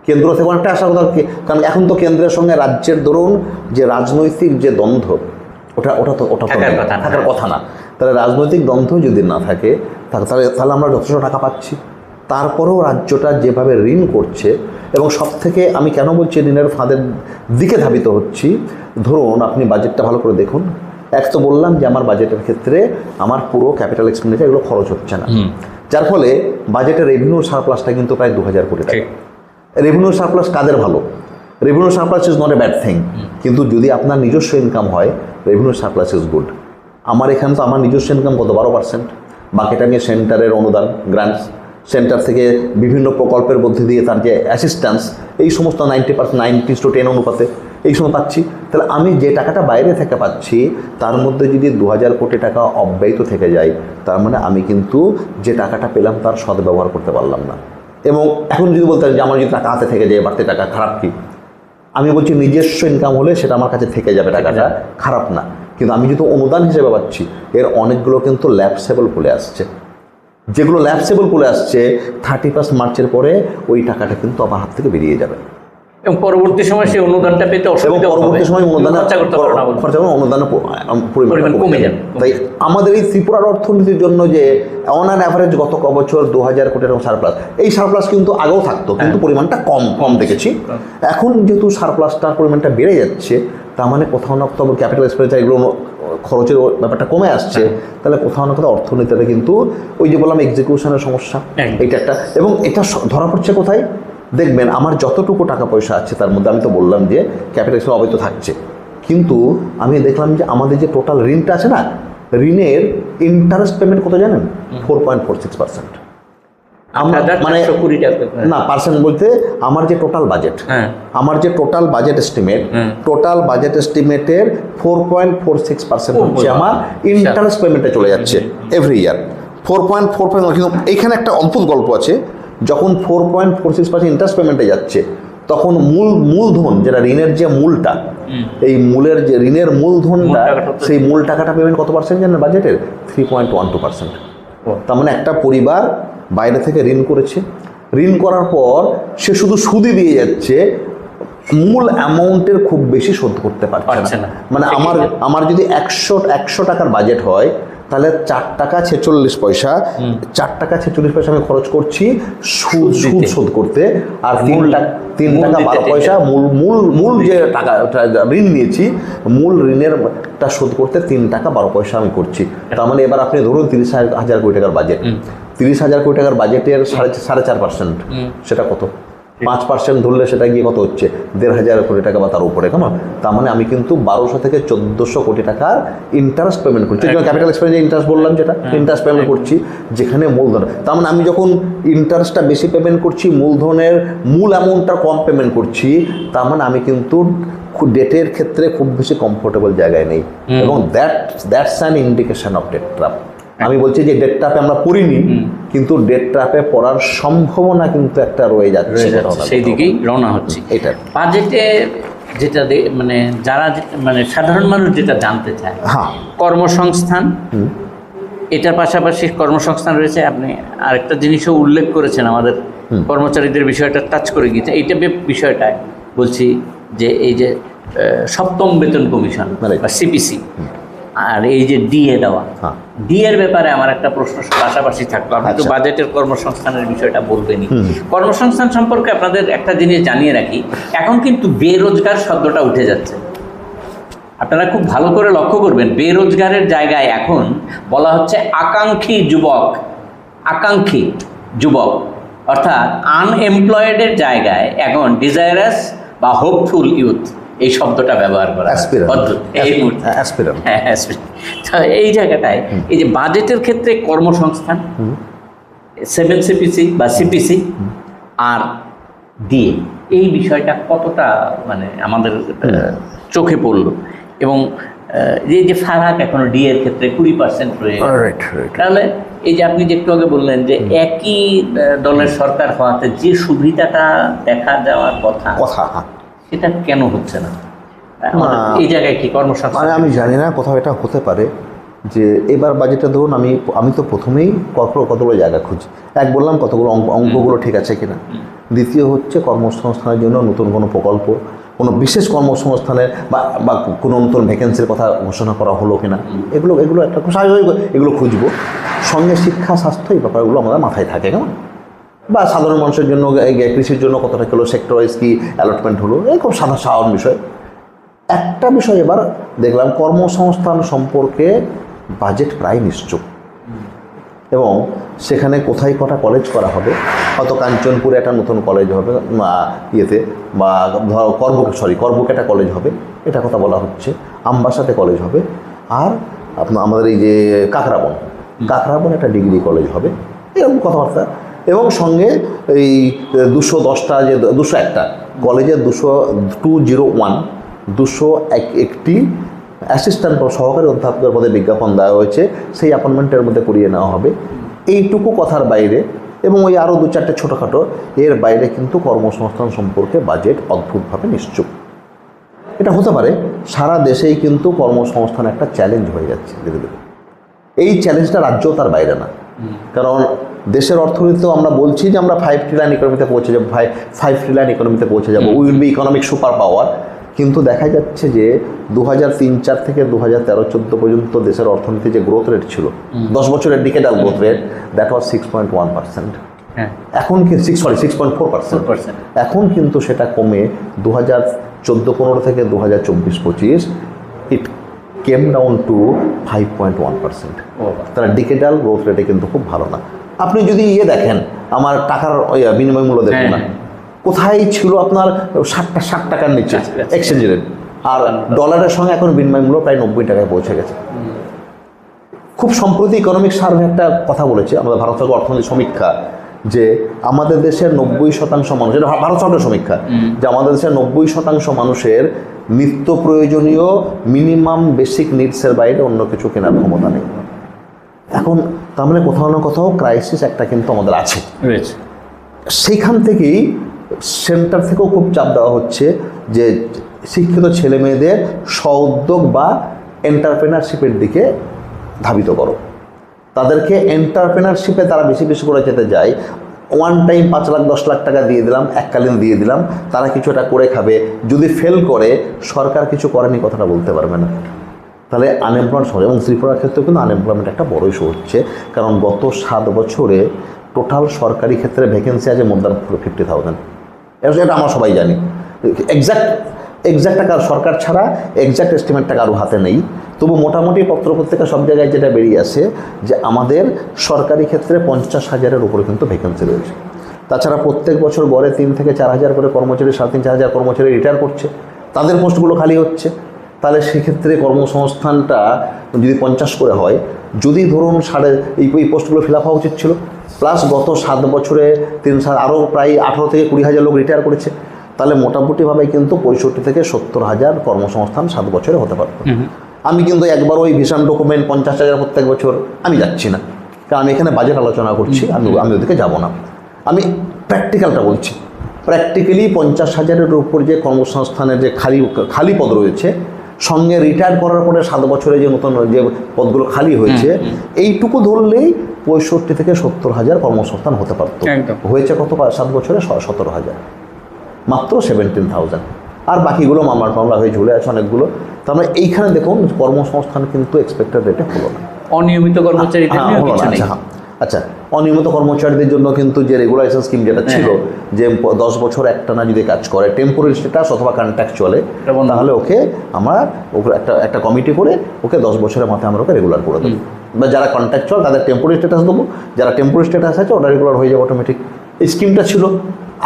কেন্দ্র থেকে অনেকটা আসার কথা, কারণ এখন তো কেন্দ্রের সঙ্গে রাজ্যের ধরুন যে রাজনৈতিক যে দ্বন্দ্ব ওটা তো থাকার কথা না। তাহলে রাজনৈতিক দ্বন্দ্ব যদি না থাকে তাহলে আমরা যথেষ্ট টাকা পাচ্ছি। তারপরেও রাজ্যটা যেভাবে ঋণ করছে, এবং সব থেকে আমি কেন বলছি ঋণের ফাঁদের দিকে ধাবিত হচ্ছি, ধরুন আপনি বাজেটটা ভালো করে দেখুন। এক তো বললাম যে আমার বাজেটের ক্ষেত্রে আমার পুরো ক্যাপিটাল এক্সপেন্ডিচার এগুলো খরচ হচ্ছে না, যার ফলে বাজেটের রেভিনিউ সারপ্লাসটা কিন্তু প্রায় 2,000 কোটি টাকা। রেভিনিউ সারপ্লাস কাদের ভালো? Revenue surplus is not a bad thing, কিন্তু যদি আপনার নিজস্ব ইনকাম হয় রেভিনিউ সারপ্লাস ইজ গুড। আমার এখানে তো আমার নিজস্ব ইনকাম কত 12%, বাকিটা নিয়ে সেন্টারের অনুদান গ্রান্টস, সেন্টার থেকে বিভিন্ন প্রকল্পের মধ্যে দিয়ে তার যে অ্যাসিস্ট্যান্স, এই সমস্ত 90% 90:10 অনুপাতে এই সময় পাচ্ছি। তাহলে আমি যে টাকাটা বাইরে থেকে পাচ্ছি তার মধ্যে যদি 2,000 কোটি টাকা অব্যয়িত থেকে যায়, তার মানে আমি কিন্তু যে টাকাটা পেলাম তার সদ্ব্যবহার করতে পারলাম না। এবং এখন যদি বলতে যে আমার যদি টাকা হাতে থেকে যায় বাড়তি টাকা, খারাপ কি? আমি বলছি নিজস্ব ইনকাম হলে সেটা আমার কাছে থেকে যাবে, টাকাটা খারাপ না। কিন্তু আমি যদি অনুদান হিসেবে পাচ্ছি, এর অনেকগুলো কিন্তু ল্যাপসেবল বলে আসছে, যেগুলো ল্যাপসেবল বলে আসছে 31 মার্চের পরে ওই টাকাটা কিন্তু আমার হাত থেকে বেরিয়ে যাবে, এবং পরবর্তী সময় সেই অনুদানটা পেতে অসুবিধা হবে, পরবর্তী সময় অনুদানের পরিমাণ কমে যাবে। তাই আমাদের এই ত্রিপুরার অর্থনীতির জন্য যে অন অ্যান অ্যাভারেজ গত বছর 2,000 কোটি টাকা সারপ্লাস, এই সারপ্লাস কিন্তু আগেও থাকতো, কিন্তু পরিমাণটা কম দেখেছি। এখন যেহেতু সারপ্লাসটার পরিমাণটা বেড়ে যাচ্ছে, তার মানে কোথাও না কোথাও ক্যাপিটাল এক্সপেন্ডিচার এগুলো খরচের ব্যাপারটা কমে আসছে, তাহলে কোথাও না কোথাও অর্থনীতিটা কিন্তু ওই যে বললাম এক্সিকিউশনের সমস্যা, এইটা একটা। এবং এটা ধরা পড়ছে কোথায় দেখবেন, আমার যতটুকু টাকা পয়সা আছে তার মধ্যে আমি তো বললাম যে ক্যাপিটাল এক্সপেন্ডিচার অবৈধ থাকছে, কিন্তু আমি দেখলাম যে আমাদের যে টোটাল ঋণটা আছে না, ঋণের ইন্টারেস্ট পেমেন্ট কত জানেন? 4.46%। মানে না পার্সেন্ট বলতে আমার যে টোটাল বাজেট, আমার যে total budget estimate, total budget এস্টিমেটের 4.46% হচ্ছে আমার ইন্টারেস্ট পেমেন্টে চলে যাচ্ছে এভরি ইয়ার। 4.4, কিন্তু এইখানে একটা অদ্ভুত গল্প আছে। যখন 4.46% ইন্টারেস্ট পেমেন্টে যাচ্ছে, তখন মূলধন যেটা ঋণের যে মূলটা, এই মূলের যে ঋণের মূলধনটা, সেই মূল টাকাটা পেমেন্ট কত পার্সেন্ট জানেন বাজেটের? 3.12%। তার মানে একটা পরিবার বাইরে থেকে ঋণ করেছে, ঋণ করার পর সে শুধু সুদই দিয়ে যাচ্ছে, মূল অ্যামাউন্টের খুব বেশি শোধ করতে পারছে না। মানে আমার যদি 100 টাকার বাজেট হয়, তাহলে 4 টাকা 46 পয়সা, 4 টাকা 46 পয়সা আমি খরচ করছি সুদ শোধ করতে, আর 3 টাকা 12 পয়সা মূল যে টাকা ঋণ নিয়েছি, মূল ঋণেরটা শোধ করতে 3 টাকা 12 পয়সা আমি করছি। তার মানে এবার আপনি ধরুন 30,000 কোটি টাকার বাজেট, 30,000 কোটি টাকার বাজেটের 4.5%, সেটা কত? 5% ধরলে সেটা গিয়ে কত হচ্ছে? 1,500 কোটি টাকা বা তার উপরে। কেমন? তার মানে আমি কিন্তু 1200 থেকে 1400 কোটি টাকার ইন্টারেস্ট পেমেন্ট করছি। ক্যাপিটাল এক্সপেন্ডিচার ইন্টারেস্ট বললাম, যেটা ইন্টারেস্ট পেমেন্ট করছি, যেখানে মূলধন। তার মানে আমি যখন ইন্টারেস্টটা বেশি পেমেন্ট করছি, মূলধনের মূল অ্যামাউন্টটা কম পেমেন্ট করছি, তার মানে আমি কিন্তু ডেটের ক্ষেত্রে খুব বেশি কমফোর্টেবল জায়গায় নেই, এবং that's an indication of date trap. আমি বলছি যে ডেট ট্র্যাপে আমরা পড়িনি, কিন্তু ডেট ট্র্যাপে পড়ার সম্ভাবনা কিন্তু একটা রয়ে যাচ্ছে, সেই দিকেই রওনা হচ্ছে। এটা বাজেটে যেটা মানে যারা মানে সাধারণ মানুষ যেটা জানতে চায়, কর্মসংস্থান, এটার পাশাপাশি কর্মসংস্থান রয়েছে। আপনি আরেকটা জিনিসও উল্লেখ করেছেন, আমাদের কর্মচারীদের বিষয়টা টাচ করে গিয়েছে। এইটা বিষয়টায় বলছি যে এই যে 7ম বেতন কমিশন বা সিপিসি, আর এই যে ডিএ দেওয়া, ডিএর ব্যাপারে আমার একটা প্রশ্ন পাশাপাশি থাকলো। আপনি তো বাজেটের কর্মসংস্থানের বিষয়টা বলবেনই। কর্মসংস্থান সম্পর্কে আপনাদের একটা জিনিস জানিয়ে রাখি, এখন কিন্তু বেরোজগার শব্দটা উঠে যাচ্ছে। আপনারা খুব ভালো করে লক্ষ্য করবেন, বেরোজগারের জায়গায় এখন বলা হচ্ছে আকাঙ্ক্ষী যুবক, অর্থাৎ আনএমপ্লয়েডের জায়গায় এখন ডিজায়ারাস বা হোপফুল ইউথ, এই শব্দটা ব্যবহার করা এই মুহূর্তে। হ্যাঁ, অ্যাসপিরেন্ট। তো এই জায়গাটায় এই যে বাজেটের ক্ষেত্রে কর্মসংস্থান, 7CPC বা সিপিসি আর ডিএ, এই বিষয়টা কতটা মানে আমাদের চোখে পড়লো, এবং এই যে ফারাক এখনো ডি এর ক্ষেত্রে 20% রয়ে গেছে, তাহলে এই যে আপনি যে একটু আগে বললেন যে একই দলের সরকার হওয়াতে যে সুবিধাটা দেখা যাওয়ার কথা সেটা কেন হচ্ছে না? এই জায়গায় কি কর্মসংস্থান? আমি জানি না, কোথাও এটা হতে পারে যে এবার বাজেটে ধরুন আমি তো প্রথমেই কতগুলো জায়গা খুঁজি। এক বললাম কতগুলো অঙ্কগুলো ঠিক আছে কিনা, দ্বিতীয় হচ্ছে কর্মসংস্থানের জন্য নতুন কোনো প্রকল্প, কোনো বিশেষ কর্মসংস্থানের বা কোনো নতুন ভ্যাকেন্সির কথা ঘোষণা করা হলো কিনা, এগুলো একটা স্বাভাবিক, এগুলো খুঁজবো। সঙ্গে শিক্ষা, স্বাস্থ্য, এই ব্যাপারগুলো আমাদের মাথায় থাকে, কেমন, বা সাধারণ মানুষের জন্য কৃষির জন্য কতটা কিলো সেক্টর ওয়াইজ কি অ্যালটমেন্ট হলো, এই খুব সাধারণ বিষয়। একটা বিষয় এবার দেখলাম, কর্মসংস্থান সম্পর্কে বাজেট প্রায় নিশ্চুপ, এবং সেখানে কোথায় কটা কলেজ করা হবে, হয়তো কাঞ্চনপুরে একটা নতুন কলেজ হবে, ইয়েতে বা ধরো করবুকে একটা কলেজ হবে, এটা কথা বলা হচ্ছে, আমবাসাতে কলেজ হবে, আর আমাদের এই যে কাকরাবন একটা ডিগ্রি কলেজ হবে, এরকম কথাবার্তা। এবং সঙ্গে এই 210টা যে 201টা কলেজে 201টি অ্যাসিস্ট্যান্ট সহকারী অধ্যাপকের পদে বিজ্ঞাপন দেওয়া হয়েছে, সেই অ্যাপয়েন্টমেন্টের মধ্যে করিয়ে নেওয়া হবে। এইটুকু কথার বাইরে এবং ওই আরও 2-4টে ছোটোখাটো, এর বাইরে কিন্তু কর্মসংস্থান সম্পর্কে বাজেট অদ্ভুতভাবে নিশ্চুপ। এটা হতে পারে সারা দেশেই কিন্তু কর্মসংস্থান একটা চ্যালেঞ্জ হয়ে যাচ্ছে ধীরে ধীরে। এই চ্যালেঞ্জটা রাজ্যও তার বাইরে না, কারণ দেশের অর্থনীতিতেও আমরা বলছি যে আমরা 5 ট্রিলিয়ন ইকোনমিতে পৌঁছে যাবো, 5 ট্রিলিয়ন ইকোনমিতে পৌঁছে যাবো, will be economic super power. কিন্তু দেখা যাচ্ছে যে 2003-04 থেকে 2013-14 পর্যন্ত দেশের অর্থনীতি যে গ্রোথ রেট ছিল, 10 বছরের ডিকেডাল গ্রোথ রেট, দ্যাট ওয়াজ 6.1%। এখন কি 6.4%। এখন কিন্তু সেটা কমে 2014-15 থেকে 2024-25 ইট কেম ডাউন টু 5.1%। তারা ডিকেডাল গ্রোথ রেটে কিন্তু খুব ভালো না। আপনি যদি দেখেন, আমার টাকার বিনিময় মূল্য দেখুন না, কোথায় ছিল আপনার 60 টাকার নিচে এক্সচেঞ্জ রেট, আর ডলারের সঙ্গে এখন বিনিময় মূল্য প্রায় 90 টাকায় পৌঁছে গেছে। খুব সম্প্রতি ইকোনমিক সার্ভে একটা কথা বলেছে আমাদের ভারত সরকার অর্থনৈতিক সমীক্ষা, যে আমাদের দেশের 90% মানুষ, এটা ভারত সরকারের সমীক্ষা, যে আমাদের দেশের 90% মানুষের নিত্য প্রয়োজনীয় মিনিমাম বেসিক নিডসের বাইরে অন্য কিছু কেনার ক্ষমতা নেই। এখন তার মানে কোথাও না কোথাও ক্রাইসিস একটা কিন্তু আমাদের আছে। সেইখান থেকেই সেন্টার থেকেও খুব চাপ দেওয়া হচ্ছে যে শিক্ষিত ছেলে মেয়েদের স্ব-উদ্যোগ বা এন্টারপ্রেনারশিপের দিকে ধাবিত করো, তাদেরকে এন্টারপ্রেনারশিপে তারা বেশি বেশি করে যেতে যায়। ওয়ান টাইম 5 লাখ 10 লাখ টাকা দিয়ে দিলাম, এককালীন দিয়ে দিলাম, তারা কিছু একটা করে খাবে, যদি ফেল করে সরকার কিছু করেনি কথাটা বলতে পারবে না। তাহলে আনএমপ্লয়েমেন্ট এবং ত্রিপুরার ক্ষেত্রেও কিন্তু আনএমপ্লয়মেন্ট একটা বড় ইস্যু হচ্ছে, কারণ গত 7 বছরে টোটাল সরকারি ক্ষেত্রে ভ্যাকেন্সি আছে মোর দ্যান 50,000। এটা আমরা সবাই জানি। এক্সাক্ট টাকা সরকার ছাড়া এক্সাক্ট এস্টিমেটটা কারো হাতে নেই, তবু মোটামুটি পত্রপত্রিকা সব জায়গায় যেটা বেরিয়ে আসে যে আমাদের সরকারি ক্ষেত্রে 50,000-এর উপরে কিন্তু ভ্যাকেন্সি রয়েছে। তাছাড়া প্রত্যেক বছর গড়ে 3 থেকে 4,000 করে কর্মচারী, 3,500-4,000 কর্মচারী রিটায়ার করছে, তাদের পোস্টগুলো খালি হচ্ছে। তাহলে সেক্ষেত্রে কর্মসংস্থানটা যদি 50 করে হয়, যদি ধরুন এই পোস্টগুলো ফিল আপ হওয়া উচিত ছিল, প্লাস গত 7 বছরে 3 আরও প্রায় 18 থেকে 20,000 লোক রিটায়ার করেছে, তাহলে মোটামুটিভাবে কিন্তু 65 থেকে 70,000 কর্মসংস্থান 7 বছরে হতে পারত। আমি কিন্তু একবার ওই ভিশন ডকুমেন্ট 50,000 প্রত্যেক বছর আমি যাচ্ছি না, কারণ আমি এখানে বাজেট আলোচনা করছি, আমি ওদিকে যাব না। আমি প্র্যাকটিক্যালটা বলছি, প্র্যাকটিক্যালি 50,000-এর উপর যে কর্মসংস্থানের যে খালি পদ রয়েছে, সঙ্গে রিটায়ার করার পরে 7 বছরে যে নতুন যে পদগুলো খালি হয়েছে, এইটুকু ধরলেই 65 থেকে 70,000 কর্মসংস্থান হতে পারত। হয়েছে কত 7 বছরে? 17,000, মাত্র 17,000। আর বাকিগুলো মামলা হয়ে ঝুলে আছে অনেকগুলো। তার মানে এইখানে দেখুন কর্মসংস্থান কিন্তু এক্সপেক্টেড রেটে হলো না। অনিয়মিত কর্মচারীদের আচ্ছা, অনিয়মিত কর্মচারীদের জন্য কিন্তু যে রেগুলারাইজেশন স্কিম যেটা ছিল, যে 10 বছর একটানা যদি কাজ করে, টেম্পোরারি স্ট্যাটাস অথবা কন্ট্রাকচুয়ালে, তাহলে ওকে আমরা একটা কমিটি করে ওকে 10 বছরের মাথায় আমরা ওকে রেগুলার করে দেবো, বা যারা কন্ট্রাকচুয়াল তাদের টেম্পোরারি স্ট্যাটাস দেবো, যারা টেম্পোরারি স্ট্যাটাস আছে ওটা রেগুলার হয়ে যাবে অটোমেটিক। এই স্কিমটা ছিল,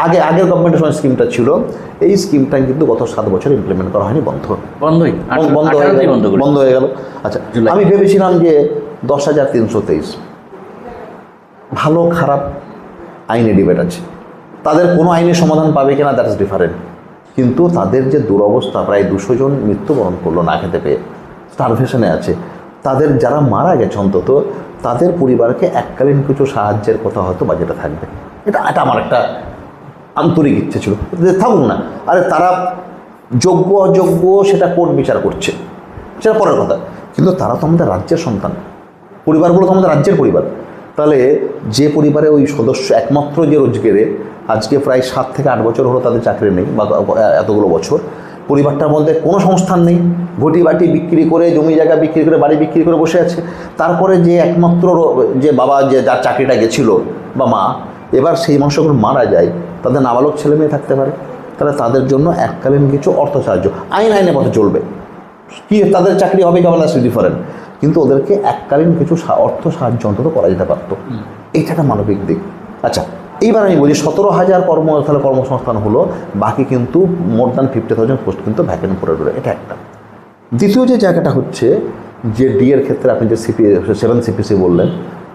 আগের গভর্নমেন্টের সময় স্কিমটা ছিল, এই স্কিমটা কিন্তু গত 7 বছর ইমপ্লিমেন্ট করা হয়নি, বন্ধ হয়ে গেল। আচ্ছা, আমি ভেবেছিলাম যে 10,323 ভালো খারাপ আইনে ডিবেট আছে, তাদের কোনো আইনের সমাধান পাবে কিনা দ্যাট ইজ ডিফারেন্ট, কিন্তু তাদের যে দুরবস্থা, প্রায় 200 জন মৃত্যুবরণ করলো না খেতে পেয়ে, স্টারভেশনে আছে, তাদের যারা মারা গেছে অন্তত তাদের পরিবারকে এককালীন কিছু সাহায্যের কথা হয়তো বাজেটে থাকবে। এটা আমার একটা আন্তরিক ইচ্ছে ছিল যে থাকুক না, আরে তারা যোগ্য অযোগ্য সেটা কোর্ট বিচার করছে, সেটা পরের কথা, কিন্তু তারা তো আমাদের রাজ্যের সন্তান, পরিবারগুলো তো আমাদের রাজ্যের পরিবার। তাহলে যে পরিবারে ওই সদস্য একমাত্র যে রোজগারে আজকে প্রায় 7 থেকে 8 বছর হলো তাদের চাকরি নেই, বা এতগুলো বছর পরিবারটার মধ্যে কোনো সংস্থান নেই, ঘটি বাটি বিক্রি করে, জমি জায়গা বিক্রি করে, বাড়ি বিক্রি করে বসে আছে, তারপরে যে একমাত্র যে বাবা যে যার চাকরিটা গেছিল বা মা, এবার সেই মানুষগুলো মারা যায়, তাদের নাবালক ছেলে মেয়ে থাকতে পারে, তাহলে তাদের জন্য এককালীন কিছু অর্থ সাহায্য আইনে পথে চলবে, কি তাদের চাকরি হবে কেমন আছে ডিফারেন্ট, কিন্তু ওদেরকে এককালীন কিছু অর্থ সাহায্য অন্তত করা যেতে পারত, এইটা একটা মানবিক দিক। আচ্ছা, এইবার আমি বলি 17,000 কর্মসংস্থান হলো, বাকি কিন্তু মোর দ্যান 50,000 পোস্ট কিন্তু ভ্যাকেন্ট পড়ে রয়েছে, এটা একটা। দ্বিতীয় যে জায়গাটা হচ্ছে যে ডি এর ক্ষেত্রে আপনি যে 7 সিপিসি বললেন,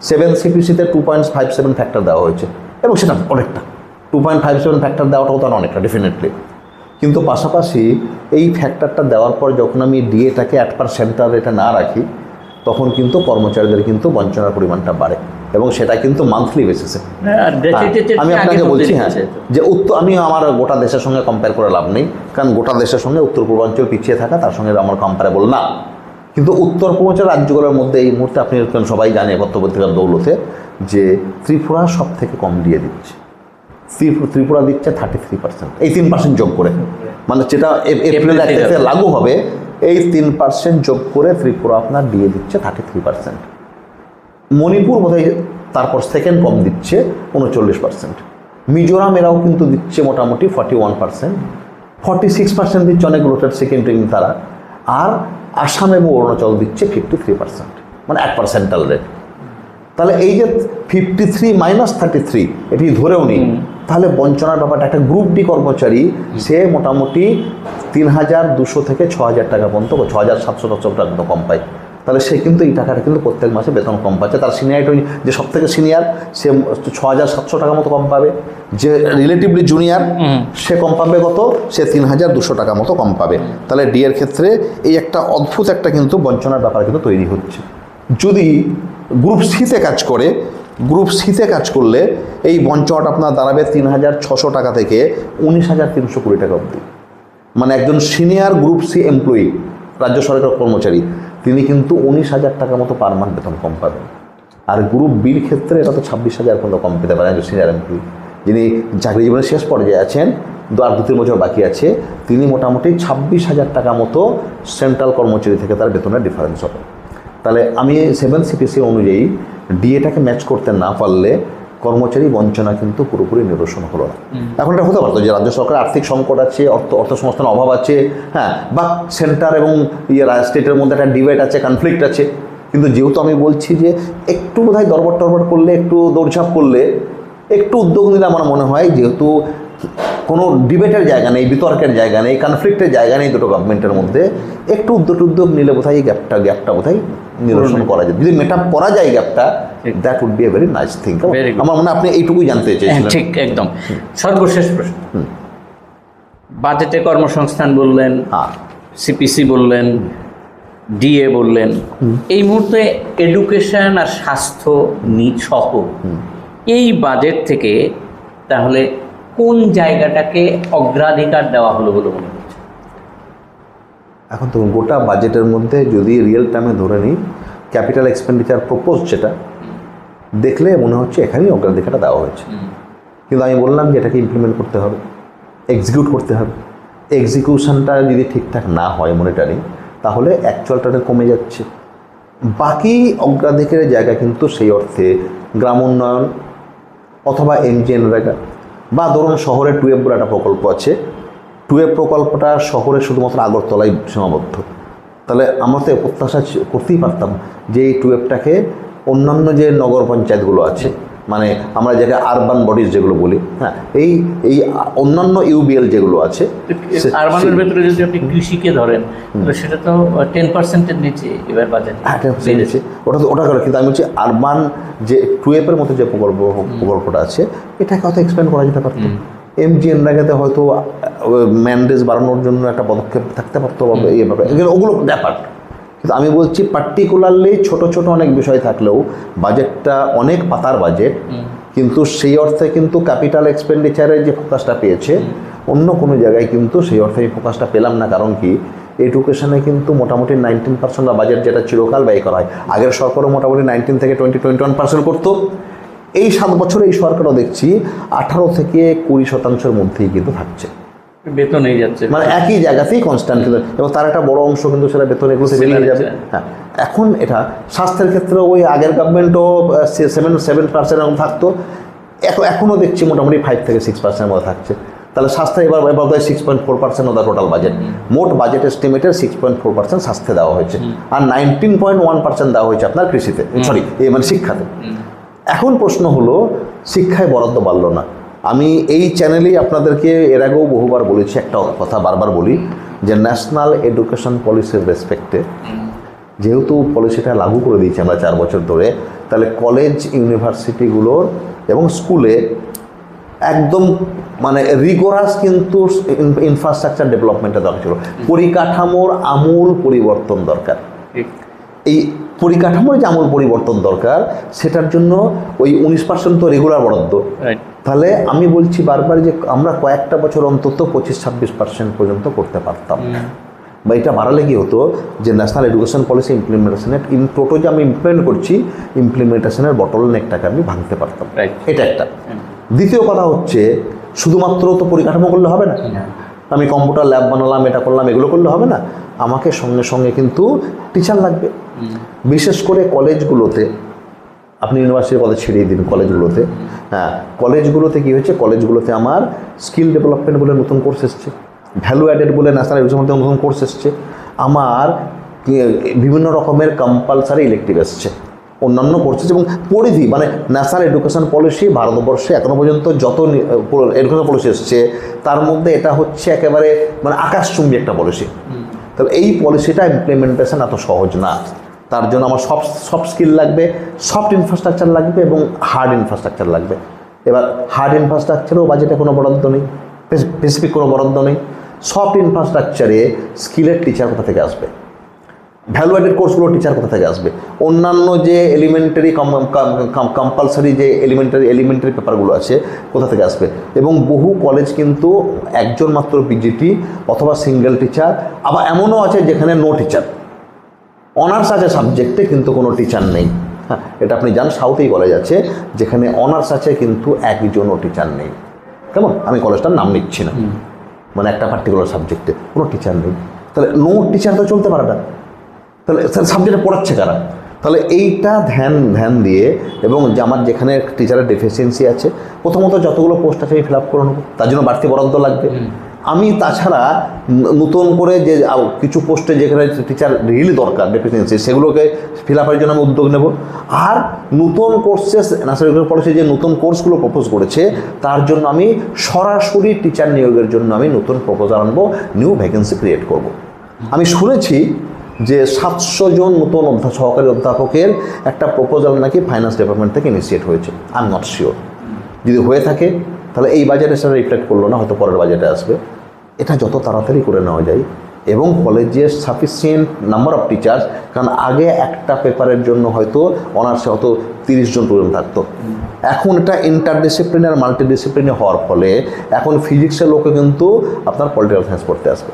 7 সিপিসিতে 2.57 ফ্যাক্টর দেওয়া হয়েছে, এবং সেটা অনেকটা 2.57 ফ্যাক্টর দেওয়াটাও তো অনেকটা ডেফিনেটলি, কিন্তু পাশাপাশি এই ফ্যাক্টরটা দেওয়ার পর যখন আমি ডিএটাকে 8% এটা না রাখি, তখন কিন্তু কর্মচারীদের কিন্তু বঞ্চনার পরিমাণটা বাড়ে, এবং সেটা কিন্তু মান্থলি বেসিসে। আমি আপনাকে বলছি, হ্যাঁ, যে আমি আমার গোটা দেশের সঙ্গে কম্পেয়ার করে লাভ নেই, কারণ গোটা দেশের সঙ্গে উত্তর পূর্বাঞ্চল পিছিয়ে থাকা তার সঙ্গে আমার কম্পারেবল না, কিন্তু উত্তর পূর্বাঞ্চল রাজ্যগুলোর মধ্যে এই মুহূর্তে আপনি সবাই জানে পত্রপত্রিকার দৌলতে যে ত্রিপুরা সব থেকে কম দিয়ে দিচ্ছে, ত্রিপুরা দিচ্ছে 33%, এই 3% যোগ করে, মানে যেটা এপ্রিল 1 থেকে লাগু হবে, এই 3% যোগ করে ত্রিপুরা আপনার দিয়ে দিচ্ছে 33%। মণিপুর বোধহয় তারপর সেকেন্ড কম দিচ্ছে 39%। মিজোরাম এরাও কিন্তু দিচ্ছে মোটামুটি 41%, 46% দিচ্ছে অনেকগুলোটার সেকেন্ডারি তারা, আর আসাম এবং অরুণাচল দিচ্ছে 53%, মানে 1% রেট। তাহলে এই যে 53 মাইনাস 33 এটি ধরেও নিই, তাহলে বঞ্চনার ব্যাপারটা একটা গ্রুপ ডি কর্মচারী সে মোটামুটি 3,200 থেকে 6,000 টাকা পর্যন্ত, 6,700 টাকা মতো কম পায়, তাহলে সে কিন্তু এই টাকাটা কিন্তু প্রত্যেক মাসে বেতন কম পাচ্ছে। তার সিনিয়রিটি যে সব থেকে সিনিয়র সে 6,700 টাকা মতো কম পাবে, যে রিলেটিভলি জুনিয়র সে কম পাবে কত, সে 3,200 টাকা মতো কম পাবে। তাহলে ডি এর ক্ষেত্রে এই একটা অদ্ভুত একটা কিন্তু বঞ্চনার ব্যাপার কিন্তু তৈরি হচ্ছে। যদি গ্রুপ সিতে কাজ করে, গ্রুপ সিতে কাজ করলে এই বঞ্চনাটা আপনার দাঁড়াবে 3,600 টাকা থেকে 19,320 টাকা অবধি, মানে একজন সিনিয়র গ্রুপ সি এমপ্লয়ি রাজ্য সরকার কর্মচারী তিনি কিন্তু 19,000 টাকা মতো পার মান্থ বেতন কম পাবেন। আর গ্রুপ বির ক্ষেত্রে এটা তো 26,000 পর্যন্ত কম পেতে পারেন একজন সিনিয়র এমপ্লয়ি, যিনি চাকরি জীবনের শেষ পর্যায়ে আছেন, আর 2-3 বছর বাকি আছে, তিনি মোটামুটি 26,000 টাকা মতো সেন্ট্রাল কর্মচারী থেকে তার বেতনের ডিফারেন্স হবে। তাহলে আমি 7 সিপিসি অনুযায়ী ডিএটাকে ম্যাচ করতে না পারলে কর্মচারী বঞ্চনা কিন্তু পুরোপুরি নিরসন হলো না। এখন এটা হতে পারতো যে রাজ্য সরকার আর্থিক সংকট আছে, অর্থ সংস্থানের অভাব আছে, হ্যাঁ, বা সেন্টার এবং স্টেটের মধ্যে একটা ডিবেট আছে, কনফ্লিক্ট আছে, কিন্তু যেহেতু আমি বলছি যে একটু বোধহয় দরবার করলে, একটু দৌড়ঝাঁপ করলে, একটু উদ্যোগ নিলে আমার মনে হয়, যেহেতু কোনো ডিবেটের জায়গা নেই, বিতর্কের জায়গা নেই, কনফ্লিক্টের জায়গা নেই দুটো গভর্নমেন্টের মধ্যে, একটু উদ্যোগ নিলে বোধহয় এই গ্যাপটা বোধহয় নিরসন করা যায়। যদি মেকআপ করা যায় গ্যাপটা, that would be a very nice thing. আমার মনে হয় আপনি এইটুকুই জানতে চেয়েছিলেন। ঠিক, একদম। সর্বশেষ প্রশ্ন, বাজেটে কর্মসংস্থান বললেন, সিপিসি বললেন, ডিএ বললেন, এই মুহূর্তে এডুকেশন আর স্বাস্থ্য সহ এই বাজেট থেকে তাহলে কোন জায়গাটাকে অগ্রাধিকার দেওয়া হলো বলে মনে হচ্ছে? এখন তো গোটা বাজেটের মধ্যে যদি রিয়েল টাইমে ধরে নিই, ক্যাপিটাল এক্সপেন্ডিচার প্রপোজ যেটা দেখলে মনে হচ্ছে এখানেই অগ্রাধিকারটা দেওয়া হয়েছে, কিন্তু আমি বললাম যে এটাকে ইমপ্লিমেন্ট করতে হবে, এক্সিকিউট করতে হবে। এক্সিকিউশনটা যদি ঠিকঠাক না হয় মনিটরিং, তাহলে অ্যাকচুয়ালটা কমে যাচ্ছে। বাকি অগ্রাধিকারের জায়গা কিন্তু সেই অর্থে গ্রাম উন্নয়ন অথবা এমজিএনরেগা, বা ধরুন শহরে টুয়েব বলে একটা প্রকল্প আছে, টুয়েব প্রকল্পটা শহরে শুধুমাত্র আগরতলায় সীমাবদ্ধ। তাহলে আমরা তো প্রত্যাশা করতেই পারতাম যে এই টুয়েবটাকে অন্যান্য যে নগর পঞ্চায়েতগুলো আছে মানে আমরা যেটা আরবান বডিজ যেগুলো বলি, হ্যাঁ, এই এই অন্যান্য ইউবিএল যেগুলো আছে, আরবানের ভেতরে যদি আপনি কৃষিকে ধরেন তাহলে সেটা তো 10%-এর নিচে এবার বাজেট। ওটা করে, কিন্তু আমি বলছি আরবান যে টুয়েপের মতো যে প্রকল্পটা আছে এটাকে হয়তো এক্সপ্যান্ড করা যেতে পারতো। এমজিএনরেগাতে হয়তো ম্যান্ডেজ বাড়ানোর জন্য একটা পদক্ষেপ থাকতে পারতো, এই ব্যাপারে ওগুলো ব্যাপার। কিন্তু আমি বলছি পার্টিকুলারলি ছোট ছোট অনেক বিষয় থাকলেও বাজেটটা অনেক পাতার বাজেট, কিন্তু সেই অর্থে কিন্তু ক্যাপিটাল এক্সপেন্ডিচারের যে ফোকাসটা পেয়েছে অন্য কোনো জায়গায় কিন্তু সেই অর্থে এই ফোকাসটা পেলাম না। কারণ কি, এডুকেশনে কিন্তু মোটামুটি 19% বাজেট যেটা চিরকাল ব্যয় করা হয়, আগের সরকারও মোটামুটি 19 থেকে 21% করতো। এই 7 বছরে এই সরকারও দেখছি 18 থেকে 20% মধ্যেই কিন্তু থাকছে, বেতন হয়ে যাচ্ছে, মানে একই জায়গাতেই কনস্ট্যান্ট, কিন্তু এবং তার একটা বড় অংশ কিন্তু সেটা বেতন এগুলোতে বেরিয়ে যাবে। হ্যাঁ, এখন এটা স্বাস্থ্যের ক্ষেত্রে ওই আগের গভর্নমেন্টও 7% এরকম থাকতো, এখনও দেখছি মোটামুটি 5 থেকে 6% মধ্যে থাকছে। তাহলে স্বাস্থ্য এবার 6.4% অফ দ্য টোটাল বাজেট, মোট বাজেট এস্টিমেটের 6.4% স্বাস্থ্যে দেওয়া হয়েছে, আর 19.1% দেওয়া হয়েছে আপনার কৃষিতে, সরি মানে শিক্ষাতে। এখন প্রশ্ন হলো শিক্ষায় বরাদ্দ বাড়ল না। আমি এই চ্যানেলেই আপনাদেরকে এর আগেও বহুবার বলেছি, একটা কথা বারবার বলি, যে ন্যাশনাল এডুকেশন পলিসির রেসপেক্টে যেহেতু পলিসিটা লাগু করে দিয়েছি আমরা 4 বছর ধরে, তাহলে কলেজ ইউনিভার্সিটিগুলোর এবং স্কুলে একদম মানে রিগোরাস কিন্তু ইনফ্রাস্ট্রাকচার ডেভেলপমেন্টের দরকার ছিল, পরিকাঠামোর আমূল পরিবর্তন দরকার। এই পরিকাঠামোর যে আমূল পরিবর্তন দরকার, সেটার জন্য ওই 19% তো রেগুলার বরাদ্দ। তাহলে আমি বলছি বারবার যে আমরা কয়েকটা বছর অন্তত 25-26% পর্যন্ত করতে পারতাম, বা এটা বাড়ালে কি হতো যে ন্যাশনাল এডুকেশন পলিসি ইমপ্লিমেন্টেশনের টোটো যে আমি ইমপ্লিমেন্ট করছি, ইমপ্লিমেন্টেশনের বটলনেকটাকে আমি ভাঙতে পারতাম। এটা একটা। দ্বিতীয় কথা হচ্ছে শুধুমাত্র তো পরিকাঠামো করলে হবে না, আমি কম্পিউটার ল্যাব বানালাম, এটা করলাম, এগুলো করলে হবে না, আমাকে সঙ্গে সঙ্গে কিন্তু টিচার লাগবে। বিশেষ করে কলেজগুলোতে, আপনি ইউনিভার্সিটির কথা ছেড়েই দিন, কলেজগুলোতে, হ্যাঁ, কলেজগুলোতে কী হয়েছে, কলেজগুলোতে আমার স্কিল ডেভেলপমেন্ট বলে নতুন কোর্স এসছে, ভ্যালু অ্যাডেড বলে ন্যাশনাল এডুকেশন নতুন কোর্স এসছে, আমার বিভিন্ন রকমের কম্পালসারি ইলেকটিভ এসছে, অন্যান্য কোর্সেস এবং পরিধি, মানে ন্যাশনাল এডুকেশন পলিসি ভারতবর্ষে এখনও পর্যন্ত যত এডুকেশন পলিসি এসছে তার মধ্যে এটা হচ্ছে একেবারে মানে আকাশচুম্বী একটা পলিসি। তবে এই পলিসিটা ইমপ্লিমেন্টেশন এত সহজ না, তার জন্য আমার সফট স্কিল লাগবে, সফট ইনফ্রাস্ট্রাকচার লাগবে এবং হার্ড ইনফ্রাস্ট্রাকচার লাগবে। এবার হার্ড ইনফ্রাস্ট্রাকচারেও বাজেটে কোনো বরাদ্দ নেই, স্পেসিফিক কোনো বরাদ্দ নেই। সফট ইনফ্রাস্ট্রাকচারে স্কিলের টিচার কোথা থেকে আসবে, ভ্যালু অ্যাডেড কোর্সগুলো টিচার কোথা থেকে আসবে, অন্যান্য যে এলিমেন্টারি কম্পালসারি যে এলিমেন্টারি পেপারগুলো আছে কোথা থেকে আসবে। এবং বহু কলেজ কিন্তু একজন মাত্র পিজিটি অথবা সিঙ্গেল টিচার, আবার এমনও আছে যেখানে নো টিচার, অনার্স আছে সাবজেক্টে কিন্তু কোনো টিচার নেই। হ্যাঁ, এটা আপনি জান, সাউথেই কলেজ আছে যেখানে অনার্স আছে কিন্তু একজনও টিচার নেই। কেমন, আমি কলেজটার নাম নিচ্ছি না, মানে একটা পার্টিকুলার সাবজেক্টে কোনো টিচার নেই। তাহলে নো টিচার তো চলতে পারে না, তাহলে সাবজেক্টে পড়াচ্ছে কারা? তাহলে এইটা ধ্যান দিয়ে, এবং যে আমার যেখানে টিচারের ডেফিসিয়েন্সি আছে, প্রথমত যতগুলো পোস্ট আছে আমি ফিল আপ করে নেবো, তার জন্য বাড়তি বরাদ্দ লাগবে। আমি তাছাড়া নতুন করে যে কিছু পোস্টে যেখানে টিচার রিয়েলি দরকার ডেফিসিয়েন্সি, সেগুলোকে ফিল আপের জন্য আমি উদ্যোগ নেব। আর নতুন কোর্সেস ন্যাশনাল এডুকেশন পলিসি যে নতুন কোর্সগুলো প্রপোজ করেছে তার জন্য আমি সরাসরি টিচার নিয়োগের জন্য আমি নতুন প্রপোজাল আনবো, নিউ ভ্যাকেন্সি ক্রিয়েট করব। আমি শুনেছি যে 700 জন নতুন সহকারী অধ্যাপকের একটা প্রপোজাল নাকি ফাইন্যান্স ডিপার্টমেন্ট থেকে ইনিশিয়েট হয়েছে। আই এম নট শিওর, যদি হয়ে থাকে তাহলে এই বাজেটে সেটা রিফ্লেক্ট করলো না, হয়তো পরের বাজেটে আসবে। এটা যত তাড়াতাড়ি করে নেওয়া যায়, এবং কলেজে সাফিসিয়েন্ট নাম্বার অফ টিচার্স, কারণ আগে একটা পেপারের জন্য হয়তো অনার্সে হয়তো 30 জন স্টুডেন্ট থাকতো, এখন এটা ইন্টারডিসিপ্লিনারি আর মাল্টিডিসিপ্লিনারি হওয়ার ফলে এখন ফিজিক্সের লোকে কিন্তু আপনার পলিটিক্যাল সায়েন্স পড়তে আসবে,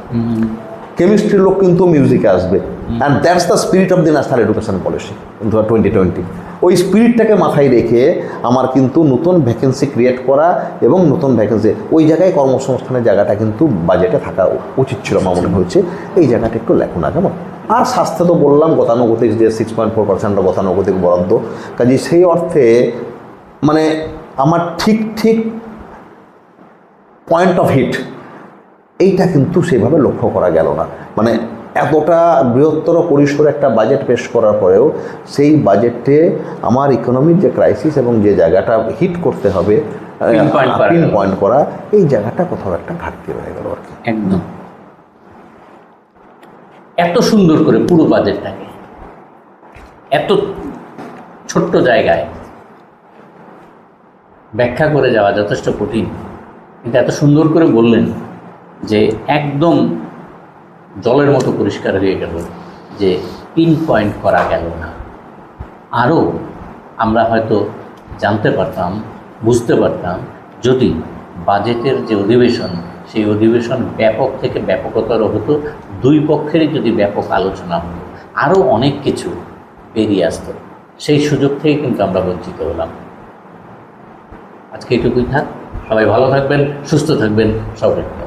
কেমিস্ট্রির লোক কিন্তু মিউজিকে আসবে। And that's the spirit of the national education policy 2020। ওই স্পিরিটটাকে মাথায় রেখে আমার কিন্তু নতুন ভ্যাকেন্সি ক্রিয়েট করা এবং নতুন ভ্যাকেন্সি, ওই জায়গায় কর্মসংস্থানের জায়গাটা কিন্তু বাজেটে থাকা উচিত ছিল আমার মনে হয়েছে। এই জায়গাটা একটু লেখো না, কেমন? আর স্বাস্থ্য তো বললাম গতানুগতিক যে 6.4% গতানুগতিক বরাদ্দ, কাজে সেই অর্থে মানে আমার ঠিক পয়েন্ট অফ হিট এইটা কিন্তু সেভাবে লক্ষ্য করা গেল না। মানে এতটা বৃহত্তর পরিসরে একটা বাজেট পেশ করার পরেও সেই বাজেটে আমার ইকোনমির যে ক্রাইসিস এবং যে জায়গাটা হিট করতে হবে, পিন পয়েন্ট করা, এই জায়গাটা কোথাও একটা ঘাটতি রয়ে গেল আর কি। একদম এত সুন্দর করে পুরো বাজেটটাকে এত ছোট্ট জায়গায় ব্যাখ্যা করে যাওয়া যথেষ্ট কঠিন, কিন্তু এত সুন্দর করে বললেন যে একদম জলের মতো পরিষ্কার হয়ে গেল, যে পিন পয়েন্ট করা গেল না। আরও আমরা হয়তো জানতে পারতাম, বুঝতে পারতাম যদি বাজেটের যে অধিবেশন, সেই অধিবেশন ব্যাপক থেকে ব্যাপকতর হতো, দুই পক্ষেরই যদি ব্যাপক আলোচনা হতো, আরও অনেক কিছু বেরিয়ে আসতো। সেই সুযোগ থেকে কিন্তু আমরা বঞ্চিত হলাম। আজকে এটুকুই থাক। সবাই ভালো থাকবেন, সুস্থ থাকবেন, সবাই।